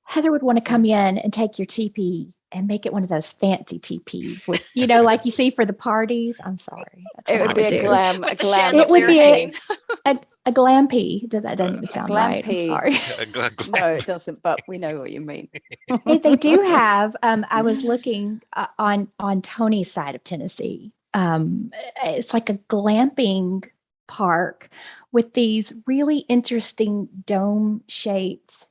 Heather would want to come in and take your teepee and make it one of those fancy teepees with, like you see for the parties. I'm sorry. That's It what I would be would a do. glam, With a the glam It would be teepee. a glampy. That doesn't even sound right. I'm glampy. sorry. No, it doesn't, but we know what you mean. Hey, they do have. I was looking on Tony's side of Tennessee. It's like a glamping park with these really interesting dome shaped.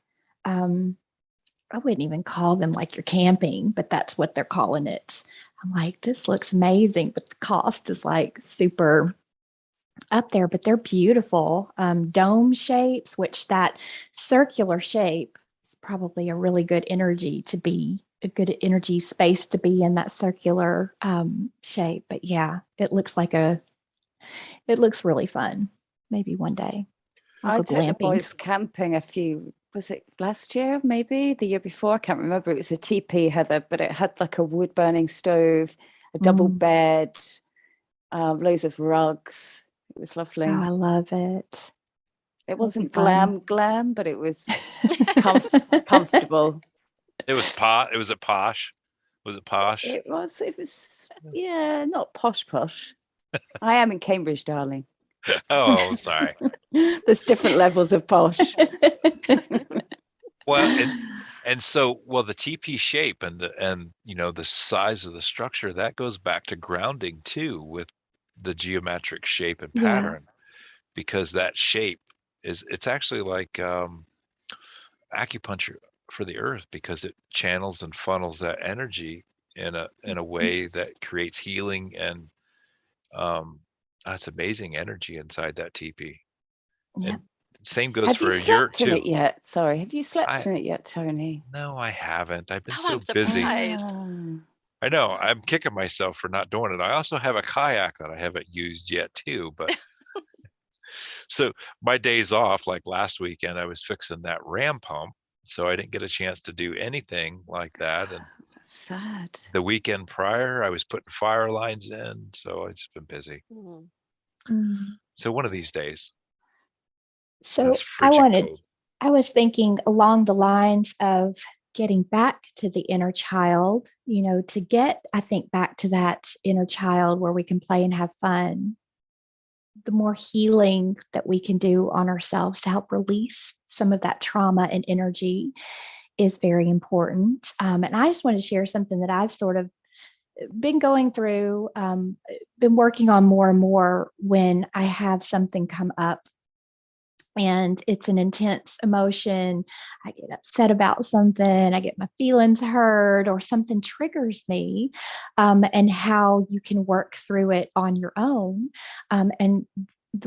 I wouldn't even call them like you're camping, but that's what they're calling it. I'm like, this looks amazing, but the cost is like super up there, but they're beautiful. Dome shapes, which that circular shape is probably a really good energy space to be in, that circular shape. But yeah, it looks really fun. Maybe one day I'll I go took the glamping. boys camping was it last year, maybe the year before? I can't remember. It was a teepee, Heather, but it had like a wood burning stove, a double bed, loads of rugs. It was lovely. Oh, I love it. It wasn't glam, but it was comfortable. It was it posh. Was it posh? It was, yeah, not posh. I am in Cambridge, darling. Oh, sorry. There's different levels of posh. Well, and so, the TP shape and the size of the structure, that goes back to grounding too, with the geometric shape and pattern, because that shape it's actually like acupuncture for the earth, because it channels and funnels that energy in a way that creates healing, and that's amazing energy inside that TP. Yeah. And same goes Have for you a yurt slept in too. it yet? Sorry, have you slept in it yet, Tony? No, I haven't. I've been Oh, so I'm busy. surprised. I know. I'm kicking myself for not doing it. I also have a kayak that I haven't used yet too, but so my days off, like last weekend, I was fixing that ram pump, so I didn't get a chance to do anything like that. And That's sad. the weekend prior, I was putting fire lines in, so I've just been busy. So one of these days. So I was thinking along the lines of getting back to the inner child, to get, I think, back to that inner child where we can play and have fun. The more healing that we can do on ourselves to help release some of that trauma and energy is very important. And I just want to share something that I've sort of been going through, been working on more and more when I have something come up and it's an intense emotion. I get upset about something, I get my feelings hurt, or something triggers me, and how you can work through it on your own. And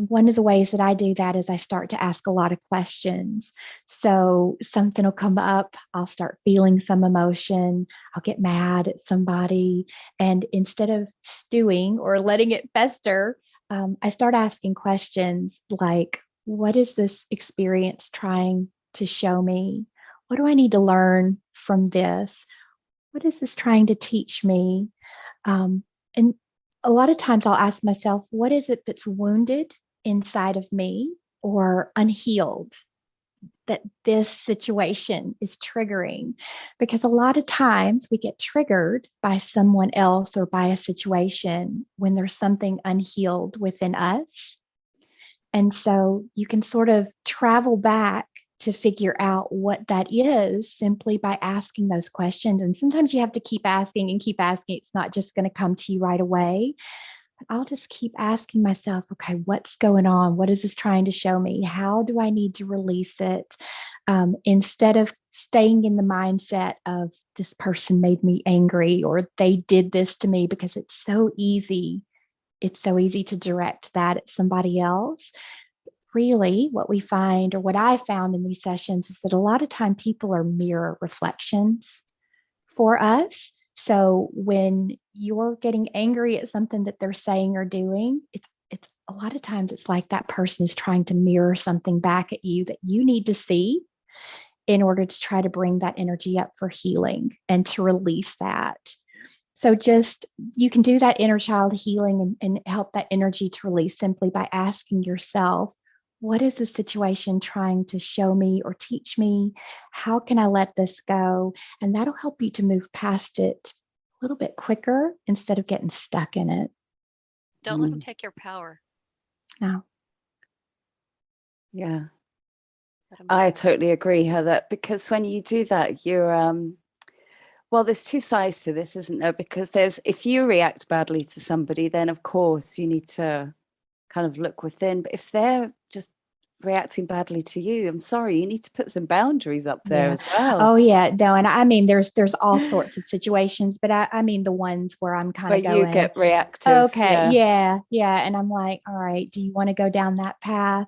one of the ways that I do that is I start to ask a lot of questions. So something will come up, I'll start feeling some emotion, I'll get mad at somebody. And instead of stewing or letting it fester, I start asking questions like, what is this experience trying to show me? What do I need to learn from this? What is this trying to teach me? And a lot of times I'll ask myself, what is it that's wounded inside of me or unhealed that this situation is triggering? Because a lot of times we get triggered by someone else or by a situation when there's something unhealed within us. And so you can sort of travel back to figure out what that is simply by asking those questions. And sometimes you have to keep asking and keep asking. It's not just going to come to you right away. But I'll just keep asking myself, okay, what's going on? What is this trying to show me? How do I need to release it? Instead of staying in the mindset of this person made me angry or they did this to me, because it's so easy. It's so easy to direct that at somebody else. Really, what we find, or what I found in these sessions, is that a lot of time people are mirror reflections for us. So when you're getting angry at something that they're saying or doing, it's a lot of times it's like that person is trying to mirror something back at you that you need to see. in order to try to bring that energy up for healing and to release that. So just, you can do that inner child healing and help that energy to release simply by asking yourself, what is the situation trying to show me or teach me? How can I let this go? And that'll help you to move past it a little bit quicker instead of getting stuck in it. Don't let them take your power. No. Yeah. Let 'em I go. totally agree, Heather, because when you do that, you're well, there's two sides to this, isn't there? Because there's, if you react badly to somebody, then of course you need to kind of look within. But if they're just reacting badly to you, I'm sorry, you need to put some boundaries up there Yeah. as well. Oh yeah, no, and I mean there's all sorts of situations, but I mean the ones where I'm kind Where of going, you get reactive. okay, yeah, and I'm like, all right, do you want to go down that path?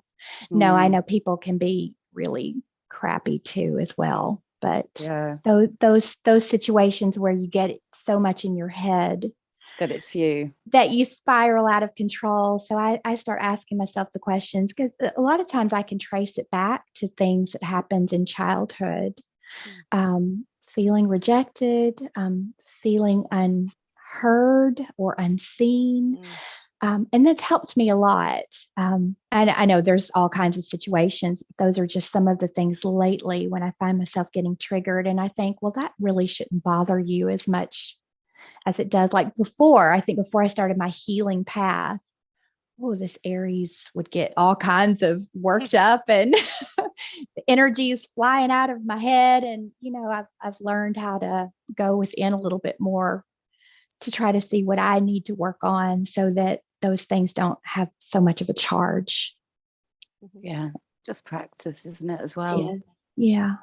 No, I Mm, know people can be really crappy too as well, but yeah, those situations where you get so much in your head that it's you. that you spiral out of control. So I start asking myself the questions, because a lot of times I can trace it back to things that happened in childhood. Feeling rejected, feeling unheard or unseen. And that's helped me a lot. And I know there's all kinds of situations, but those are just some of the things lately when I find myself getting triggered. And I think, well, that really shouldn't bother you as much as it does. Like before, I think before I started my healing path, oh, this Aries would get all kinds of worked up and the energy is flying out of my head. And, I've learned how to go within a little bit more to try to see what I need to work on so that those things don't have so much of a charge. Yeah, just practice, isn't it, as well? Yeah.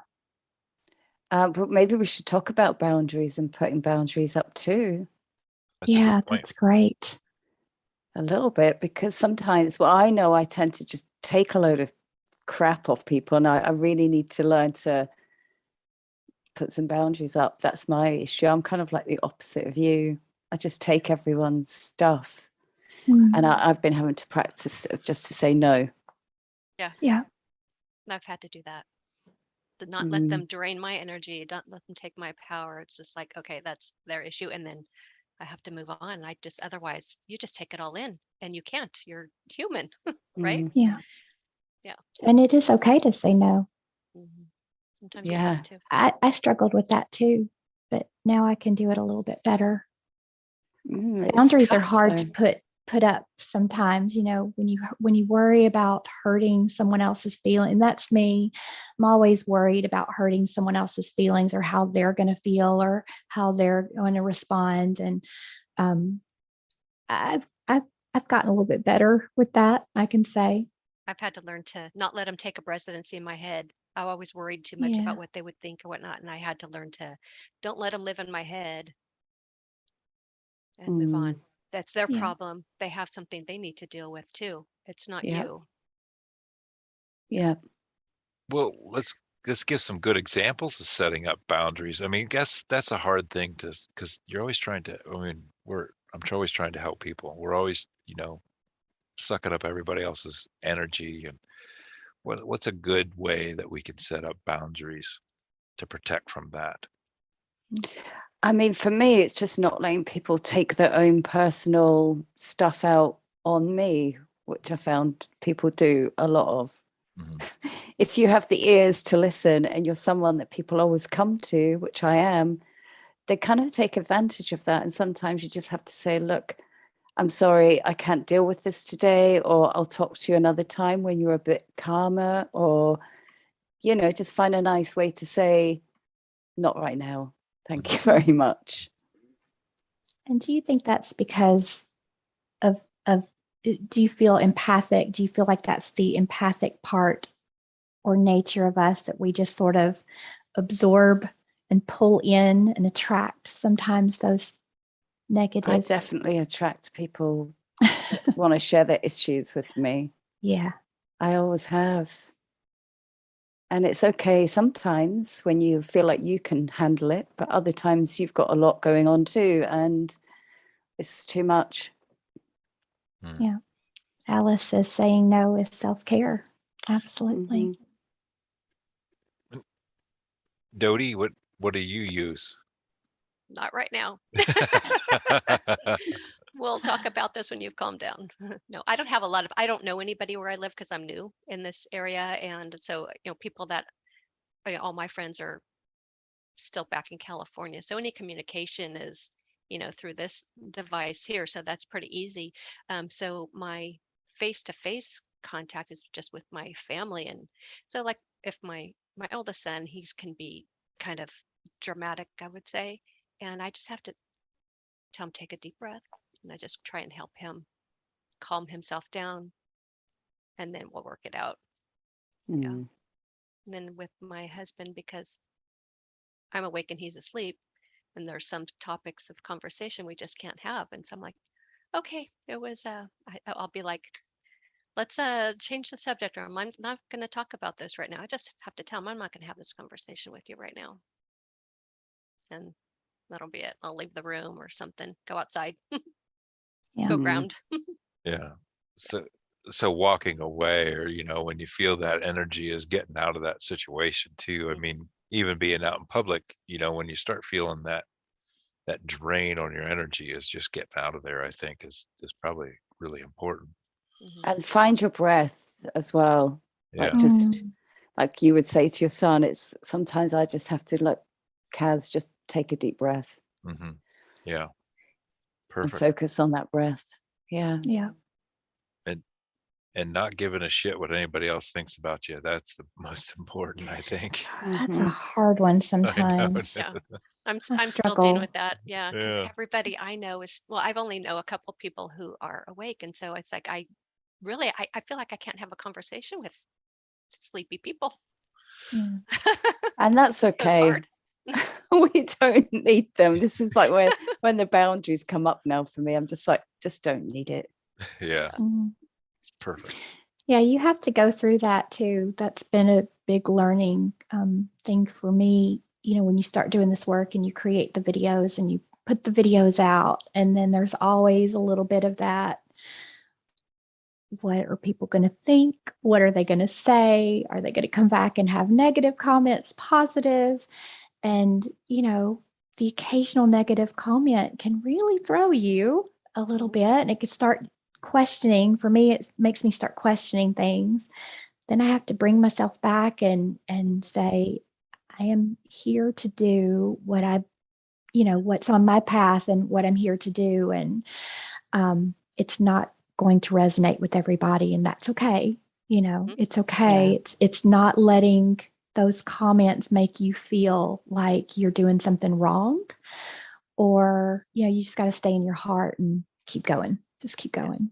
But maybe we should talk about boundaries and putting boundaries up too. That's a Yeah, good point. that's great. A little bit, because sometimes, well, I know I tend to just take a load of crap off people, and I really need to learn to put some boundaries up. That's my issue. I'm kind of like the opposite of you. I just take everyone's stuff, and I've been having to practice just to say no. Yeah. I've had to do that. To not let them drain my energy, don't let them take my power. It's just like, okay, that's their issue. And then I have to move on. Otherwise you just take it all in, and you can't, you're human, right? Mm, Yeah. Yeah. And it is okay to say no. Sometimes you yeah. have to. I struggled with that too, but now I can do it a little bit better. It's Boundaries are tough, hard though. to put up sometimes, when you worry about hurting someone else's feeling. And that's me. I'm always worried about hurting someone else's feelings or how they're going to feel or how they're going to respond. And I've gotten a little bit better with that, I can say. I've had to learn to not let them take a residency in my head. I always worried too much Yeah. about what they would think or whatnot. And I had to learn to don't let them live in my head and move on. That's their Yeah. problem. They have something they need to deal with too. It's not Yeah. you. Yeah. Well, let's give some good examples of setting up boundaries. I mean, that's a hard thing because you're always trying to. I mean, I'm always trying to help people. We're always, sucking up everybody else's energy. And what's a good way that we can set up boundaries to protect from that? I mean, for me, it's just not letting people take their own personal stuff out on me, which I found people do a lot of. If you have the ears to listen and you're someone that people always come to, which I am, they kind of take advantage of that. And sometimes you just have to say, look, I'm sorry, I can't deal with this today, or I'll talk to you another time when you're a bit calmer, or, just find a nice way to say, not right now. Thank you very much. And do you think that's because of do you feel empathic? Do you feel like that's the empathic part or nature of us, that we just sort of absorb and pull in and attract sometimes those negative? I definitely attract people that want to share their issues with me. Yeah. I always have. And it's okay sometimes when you feel like you can handle it, but other times you've got a lot going on too, and it's too much. Yeah. Alice says saying no is self-care. Absolutely. Dody, what do you use? Not right now. We'll talk about this when you've calmed down. No, I don't have I don't know anybody where I live because I'm new in this area. And so, people that, all my friends are still back in California. So any communication is, through this device here. So that's pretty easy. So my face-to-face contact is just with my family. And so like if my oldest son, he can be kind of dramatic, I would say. And I just have to tell him, take a deep breath. And I just try and help him calm himself down. And then we'll work it out. Yeah. And then with my husband, because I'm awake and he's asleep, and there's some topics of conversation we just can't have. And so I'm like, okay, it was, I'll be like, let's change the subject, or I'm not going to talk about this right now. I just have to tell him I'm not going to have this conversation with you right now. And that'll be it. I'll leave the room or something, go outside, go ground. Yeah. So walking away, or, when you feel that energy is getting out of that situation too. I mean, even being out in public, when you start feeling that drain on your energy, is just getting out of there, I think is probably really important. And find your breath as well. Yeah. Like just like you would say to your son, it's sometimes I just have to let Kaz just take a deep breath. Yeah. And Perfect. focus on that breath. Yeah. Yeah. And not giving a shit what anybody else thinks about you. That's the most important, I think. That's a hard one sometimes. Yeah. I'm still dealing struggle. with that. Yeah. Because everybody I know is, well, I've only know a couple people who are awake. And so it's like, I feel like I can't have a conversation with sleepy people. Yeah. And that's okay. We don't need them. This is like when the boundaries come up now for me, I'm just like, just don't need it. Yeah. It's perfect. Yeah, you have to go through that too. That's been a big learning thing for me. When you start doing this work and you create the videos and you put the videos out, and then there's always a little bit of that. What are people going to think? What are they going to say? Are they going to come back and have negative comments, positive? And, the occasional negative comment can really throw you a little bit, and it can start questioning. For me, it makes me start questioning things. Then I have to bring myself back and say, I am here to do what what's on my path and what I'm here to do. And it's not going to resonate with everybody, and that's okay. It's okay. Yeah. It's not letting those comments make you feel like you're doing something wrong, or, you just got to stay in your heart and keep going. Just keep going.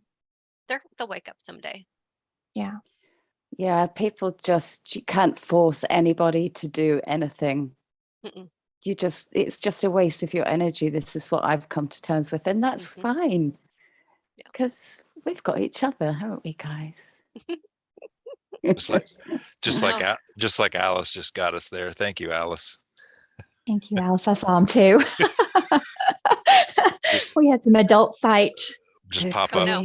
They'll wake up someday. Yeah. Yeah. People you can't force anybody to do anything. It's just a waste of your energy. This is what I've come to terms with. And that's fine. Because we've got each other, haven't we, guys? just like Alice just got us there. Thank you, Alice. Thank you, Alice. I saw him too. We had some adult sight. Just pop up.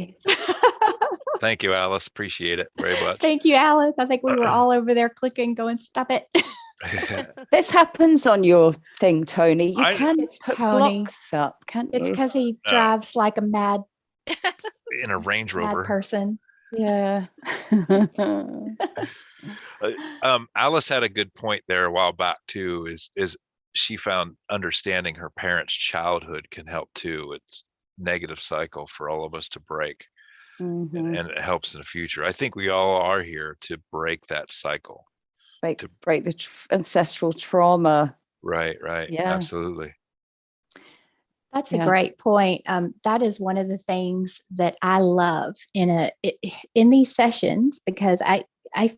Thank you, Alice. Appreciate it very much. Thank you, Alice. I think we were all over there clicking, going, stop it. This happens on your thing, Tony. You can put Tony. blocks up, can't you? It's because he drives like a mad in a Range Rover person. Yeah. Alice had a good point there a while back too, is she found understanding her parents' childhood can help too. It's negative cycle for all of us to break. And it helps in the future. I think we all are here to break that cycle. Break the ancestral trauma. Right. Yeah. Absolutely. That's a great point. That is one of the things that I love in these sessions, because I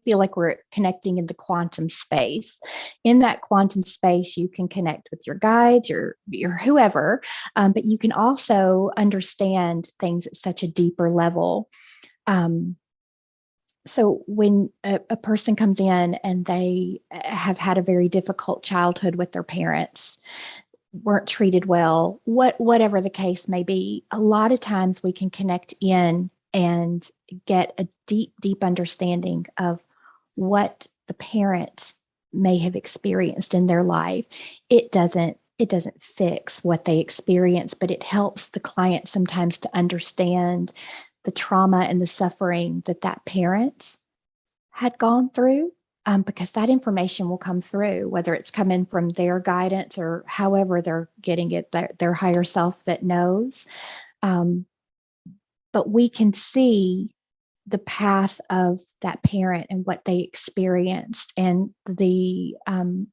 feel like we're connecting in the quantum space. In that quantum space, you can connect with your guides, your whoever, but you can also understand things at such a deeper level. So when a person comes in and they have had a very difficult childhood with their parents, weren't treated well, whatever the case may be, a lot of times we can connect in and get a deep understanding of what the parent may have experienced in their life. It doesn't fix what they experience, but it helps the client sometimes to understand the trauma and the suffering that parent had gone through, because that information will come through, whether it's coming from their guidance or however they're getting it, their higher self that knows. But we can see the path of that parent and what they experienced. And the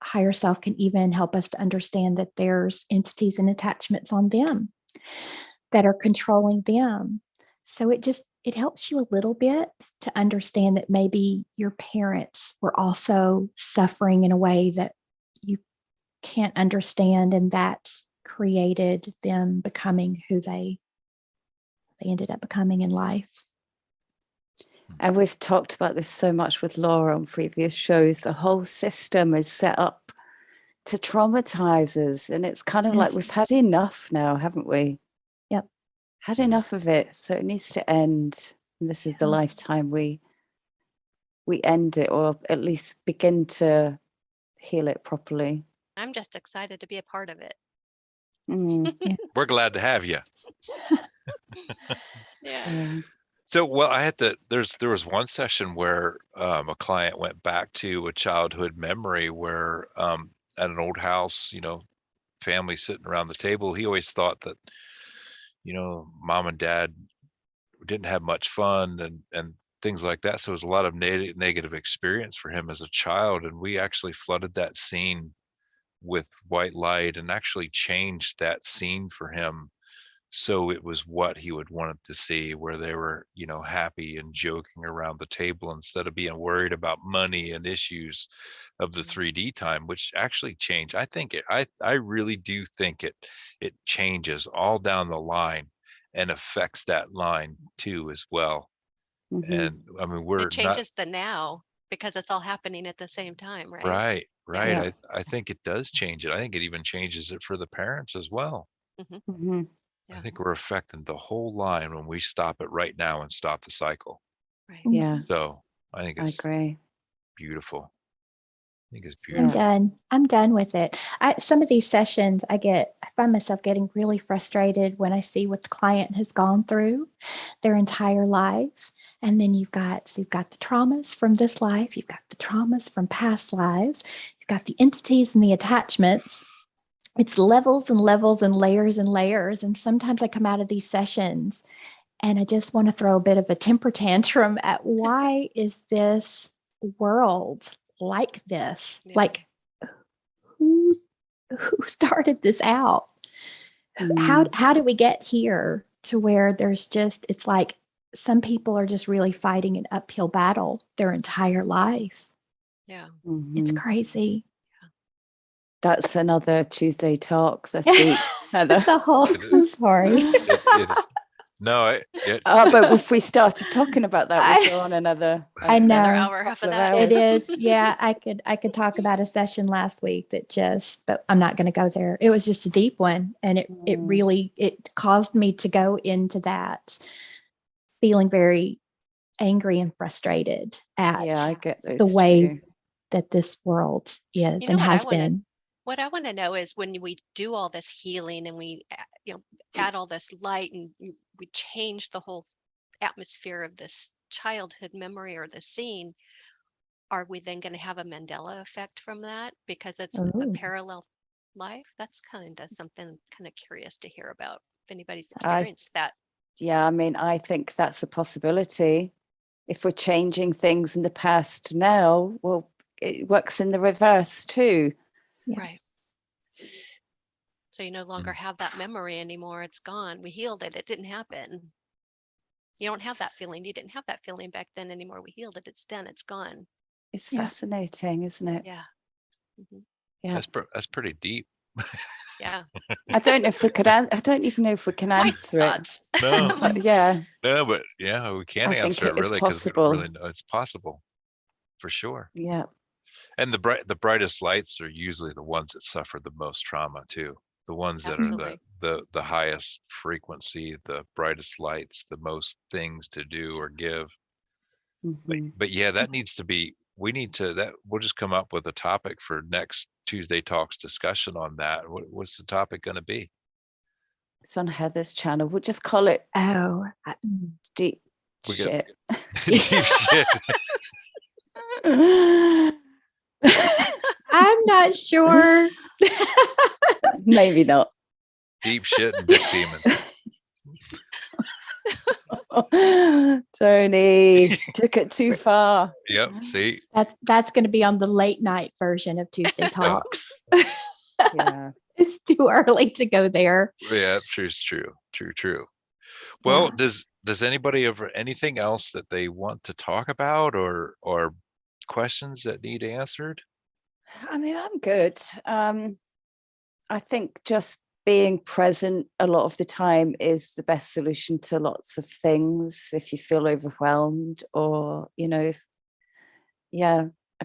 higher self can even help us to understand that there's entities and attachments on them that are controlling them. So it helps you a little bit to understand that maybe your parents were also suffering in a way that you can't understand, and that created them becoming who they ended up becoming in life. And we've talked about this so much with Laura on previous shows. The whole system is set up to traumatize us. And it's kind of like we've had enough now, haven't we? Yep. Had enough of it. So it needs to end. And this is the lifetime we end it, or at least begin to heal it properly. I'm just excited to be a part of it. We're glad to have you. Yeah. So, well, there was one session where a client went back to a childhood memory where at an old house, family sitting around the table, he always thought that, mom and dad didn't have much fun and things like that. So it was a lot of negative experience for him as a child. And we actually flooded that scene with white light and actually changed that scene for him. So it was what he would want to see, where they were, happy and joking around the table instead of being worried about money and issues of the 3D time, which actually changed. I really do think it changes all down the line and affects that line too as well. And I mean, It changes the now because it's all happening at the same time, right? Right. Yeah. I think it does change it. I think it even changes it for the parents as well. I think we're affecting the whole line when we stop it right now and stop the cycle. Right. Yeah. So I think it's agree. beautiful. I think it's beautiful. I'm done with it. Some of these sessions I find myself getting really frustrated when I see what the client has gone through their entire life. And then you've got the traumas from this life, you've got the traumas from past lives, you've got the entities and the attachments. It's levels and levels and layers and layers. And sometimes I come out of these sessions and I just want to throw a bit of a temper tantrum at why is this world like this? Yeah. Like, who started this out? How did we get here to where it's like some people are just really fighting an uphill battle their entire life. Yeah. It's crazy. That's another Tuesday talk. That's deep, Heather. It's a whole, I'm sorry. It is. No, but if we started talking about that, we'd go on another. I know. Another hour, half of that. It is. Yeah, I could talk about a session last week but I'm not going to go there. It was just a deep one. And it really caused me to go into that feeling very angry and frustrated at I get those the way too. that this world is You know and what has been. What I want to know is when we do all this healing and we add all this light and we change the whole atmosphere of this childhood memory or the scene, are we then going to have a Mandela effect from that because it's a parallel life? That's kind of something kind of curious to hear about if anybody's experienced that. Yeah, I mean, I think that's a possibility. If we're changing things in the past now, well, it works in the reverse too. Yes. Right. So you no longer have that memory anymore. It's gone. We healed it. It didn't happen. You don't have that feeling. You didn't have that feeling back then anymore. We healed it. It's done. It's gone. It's fascinating, isn't it? Yeah. Yeah. That's pretty deep. Yeah. I don't know if we could. I don't even know if we can answer it. No. Yeah. No, but yeah, we can't answer it really because we don't really know it's possible, for sure. Yeah. And the brightest lights are usually the ones that suffer the most trauma too. The ones that are the highest frequency, the brightest lights, the most things to do or give. But yeah, that needs to be we need to, that we'll just come up with a topic for next Tuesday Talks discussion on that. What's the topic going to be? It's on Heather's channel. We'll just call it Oh, deep We got- shit. Deep shit. I'm not sure. Maybe not. Deep shit and dick demons. Tony took it too far. Yep. See, That's going to be on the late night version of Tuesday Talks. Yeah. It's too early to go there. yeah, it's true. Well, Yeah. does anybody have anything else that they want to talk about or questions that need answered? I mean, I'm good. I think just being present a lot of the time is the best solution to lots of things. If you feel overwhelmed or, a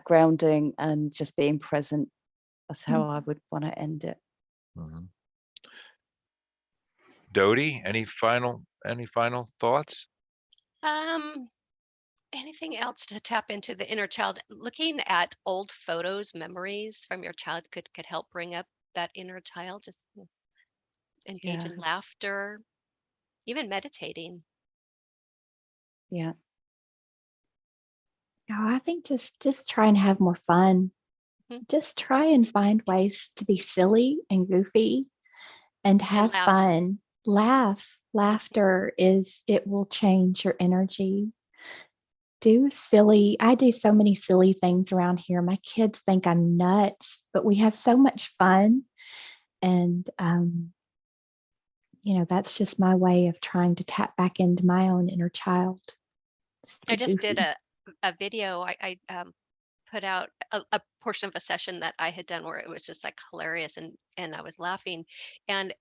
grounding and just being present. That's how I would want to end it. Mm-hmm. Dody, any final thoughts? Anything else to tap into the inner child? Looking at old photos, memories from your child could help bring up that inner child. Just engage in laughter, even meditating. Yeah. No, I think just try and have more fun. Mhm. Just try and find ways to be silly and goofy and have laugh. fun. Laughter it will change your energy. I do so many silly things around here. My kids think I'm nuts, but we have so much fun. And, that's just my way of trying to tap back into my own inner child. I just did goofy. a video. I put out a portion of a session that I had done where it was just like hilarious and I was laughing. And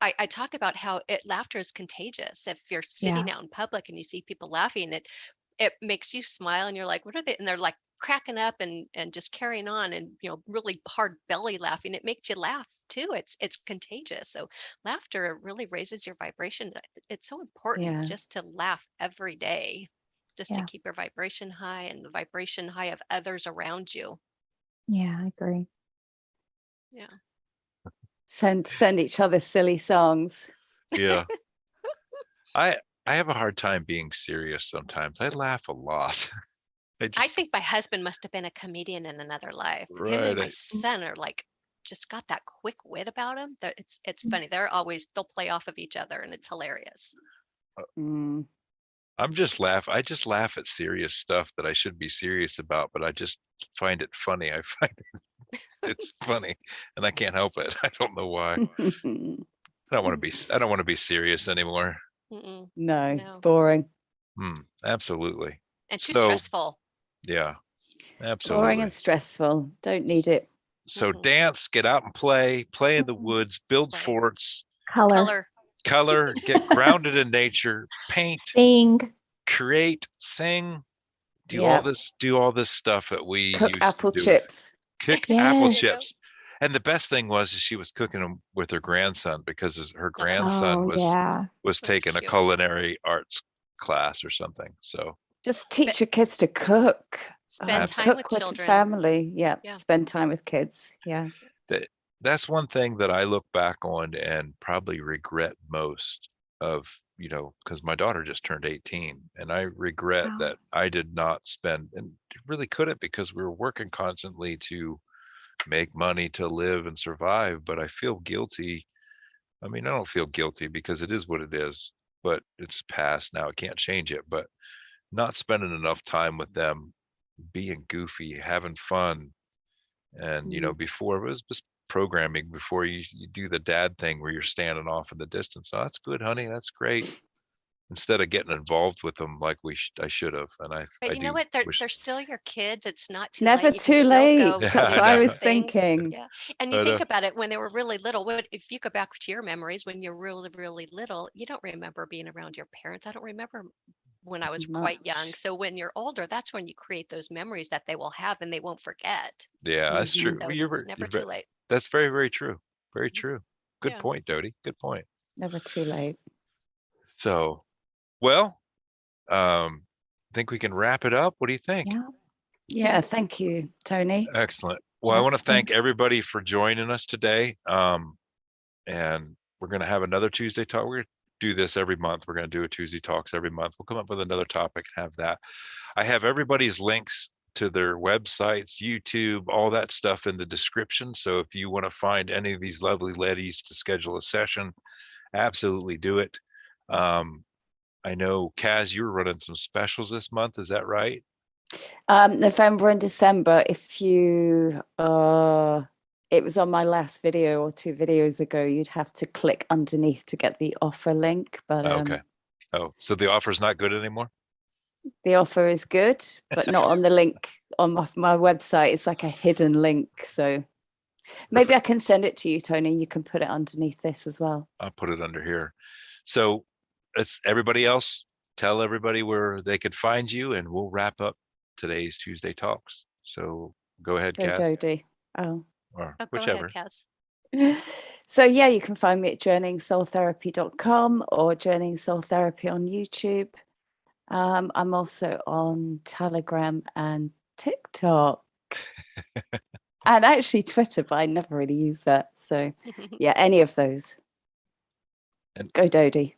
I talk about how laughter is contagious. If you're sitting out in public and you see people laughing, it makes you smile and you're like, what are they? And they're like cracking up and just carrying on and really hard belly laughing. It makes you laugh too. It's contagious. So laughter really raises your vibration. It's so important just to laugh every day, just to keep your vibration high and the vibration high of others around you. Yeah, I agree. Yeah. Send each other silly songs. Yeah. I have a hard time being serious sometimes. I laugh a lot. I think my husband must have been a comedian in another life. Him and my son are like just got that quick wit about them. It's funny. They'll play off of each other and it's hilarious. I just laugh at serious stuff that I should be serious about, but I just find it funny. I find it's funny and I can't help it. I don't know why. I don't want to be serious anymore. No, it's boring. Absolutely. And too stressful. Yeah, absolutely. Boring and stressful. Don't need it. So dance, get out and play in the woods, build forts, Color, get grounded in nature, paint, sing, create, sing, do all this stuff that we cook used apple to do. chips. Cook apple chips. And the best thing was she was cooking them with her grandson because her grandson was taking a culinary arts class or something. So just teach your kids to cook. Spend time cook with your children. Family. Yeah. Spend time with kids. Yeah. That's one thing that I look back on and probably regret most of, because my daughter just turned 18 and I regret that I did not spend, and really couldn't because we were working constantly to make money to live and survive. But I feel guilty. I mean, I don't feel guilty because it is what it is, but it's past now. I can't change it, but not spending enough time with them, being goofy, having fun. And, before it was just programming before you do the dad thing where you're standing off in the distance. Oh, that's good, honey. That's great. Instead of getting involved with them like I should have. And But you know what? They're still your kids. It's not too never late. You can too still late. go That's do what I was those things. thinking. Yeah. And you think about it when they were really little. If you go back to your memories when you're really, really little, you don't remember being around your parents. I don't remember when I was quite young. So when you're older, that's when you create those memories that they will have and they won't forget. Yeah, that's true. So it's never too late. That's very, very true. Very true. Good point, Dody. Good point. Never too late. So, well, I think we can wrap it up. What do you think? Yeah. Yeah, thank you, Tony. Excellent. Well, I want to thank everybody for joining us today. And we're going to have another Tuesday talk. We're going to do this every month. We're going to do a Tuesday talks every month. We'll come up with another topic and have that. I have everybody's links to their websites, YouTube, all that stuff in the description. So if you want to find any of these lovely ladies to schedule a session, absolutely do it. I know, Kaz, you were running some specials this month. Is that right? November and December, if you it was on my last video or 2 videos ago, you'd have to click underneath to get the offer link, but Okay. Oh, so the offer's not good anymore? the offer is good, but not on the link on my website. It's like a hidden link, so maybe I can send it to you, Tony, and you can put it underneath this as well. I'll put it under here. So it's everybody else. Tell everybody where they could find you, and we'll wrap up today's Tuesday talks. So go ahead, Go Kaz, Dody. Oh. or Oh, whichever. go ahead, Kaz. So yeah, you can find me at journeyingsoultherapy.com or Journeying Soul Therapy on YouTube. I'm also on Telegram and TikTok. And actually Twitter, but I never really use that. So yeah, any of those. And go Dody.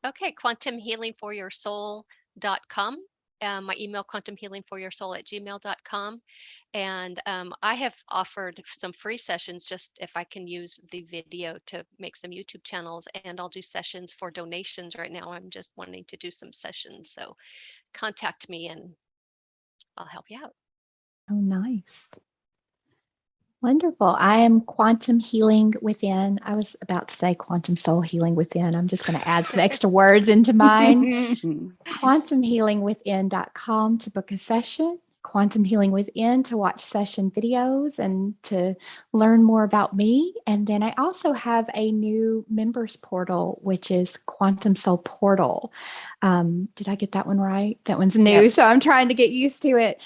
Okay, quantumhealingforyoursoul.com. My email, quantumhealingforyoursoul@gmail.com. And I have offered some free sessions just if I can use the video to make some YouTube channels, and I'll do sessions for donations right now. I'm just wanting to do some sessions. So contact me and I'll help you out. Oh, nice. Wonderful. I am Quantum Healing Within. I was about to say Quantum Soul Healing Within. I'm just going to add some extra words into mine. quantumhealingwithin.com to book a session. Quantum Healing Within to watch session videos and to learn more about me. And then I also have a new members portal, which is Quantum Soul Portal. Did I get that one right? That one's new. Yep. So I'm trying to get used to it,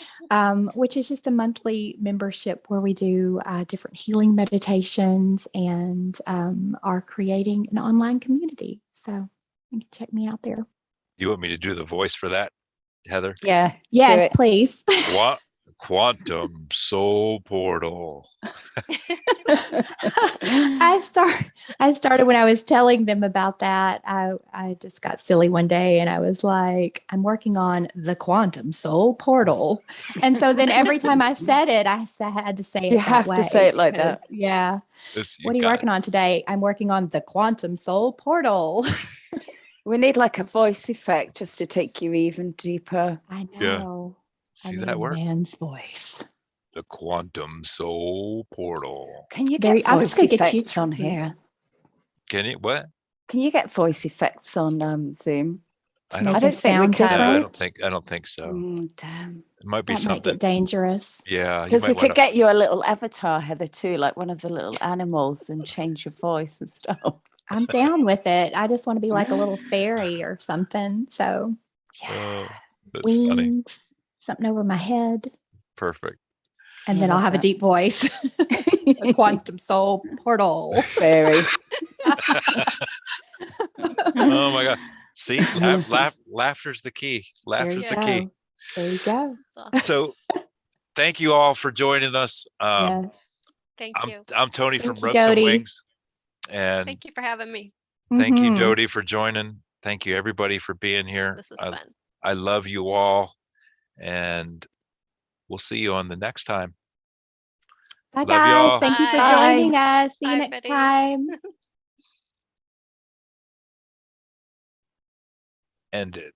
which is just a monthly membership where we do different healing meditations and are creating an online community. So you can check me out there. You want me to do the voice for that, Heather? Yeah. Yes, please. What? Quantum Soul Portal. I started when I was telling them about that. I just got silly one day and I was like, I'm working on the Quantum Soul Portal. And so then every time I said it, I had to say it You have to say it like that. Yeah. This, What are you working on today? I'm working on the Quantum Soul Portal. We need like a voice effect just to take you even deeper. I Yeah. know. See, I need that a works. man's voice. The Quantum Soul Portal. Can you Very- get I'm just voice gonna get you effects on to- here? Can you what? Can you get voice effects on Zoom? I Make don't, I don't it think we sound can. no, different. I don't think so. Damn. It might be That might something. get dangerous. Yeah, you Because we might want could get you a little avatar, Heather, too, like one of the little animals, and change your voice and stuff. I'm down with it. I just want to be like a little fairy or something. So Yeah. that's wings, funny. something over my head, Perfect. and then I'll Love have a that. deep voice. A Quantum Soul Portal. Fairy. Oh my God. See, laughter's the key. There you Laughter's the key. go. There you go. So thank you all for joining us. Yes. Thank you. I'm Tony from Thank you, Ropes and Dody. Wings. And Thank you for having me. thank you, Mhm. Dody, for joining. Thank you, everybody, for being here. This was fun. I love you all. And we'll see you on the next time. Bye, Love guys. y'all. Thank you for Bye. joining us. See you Bye, next Betty. time. End it.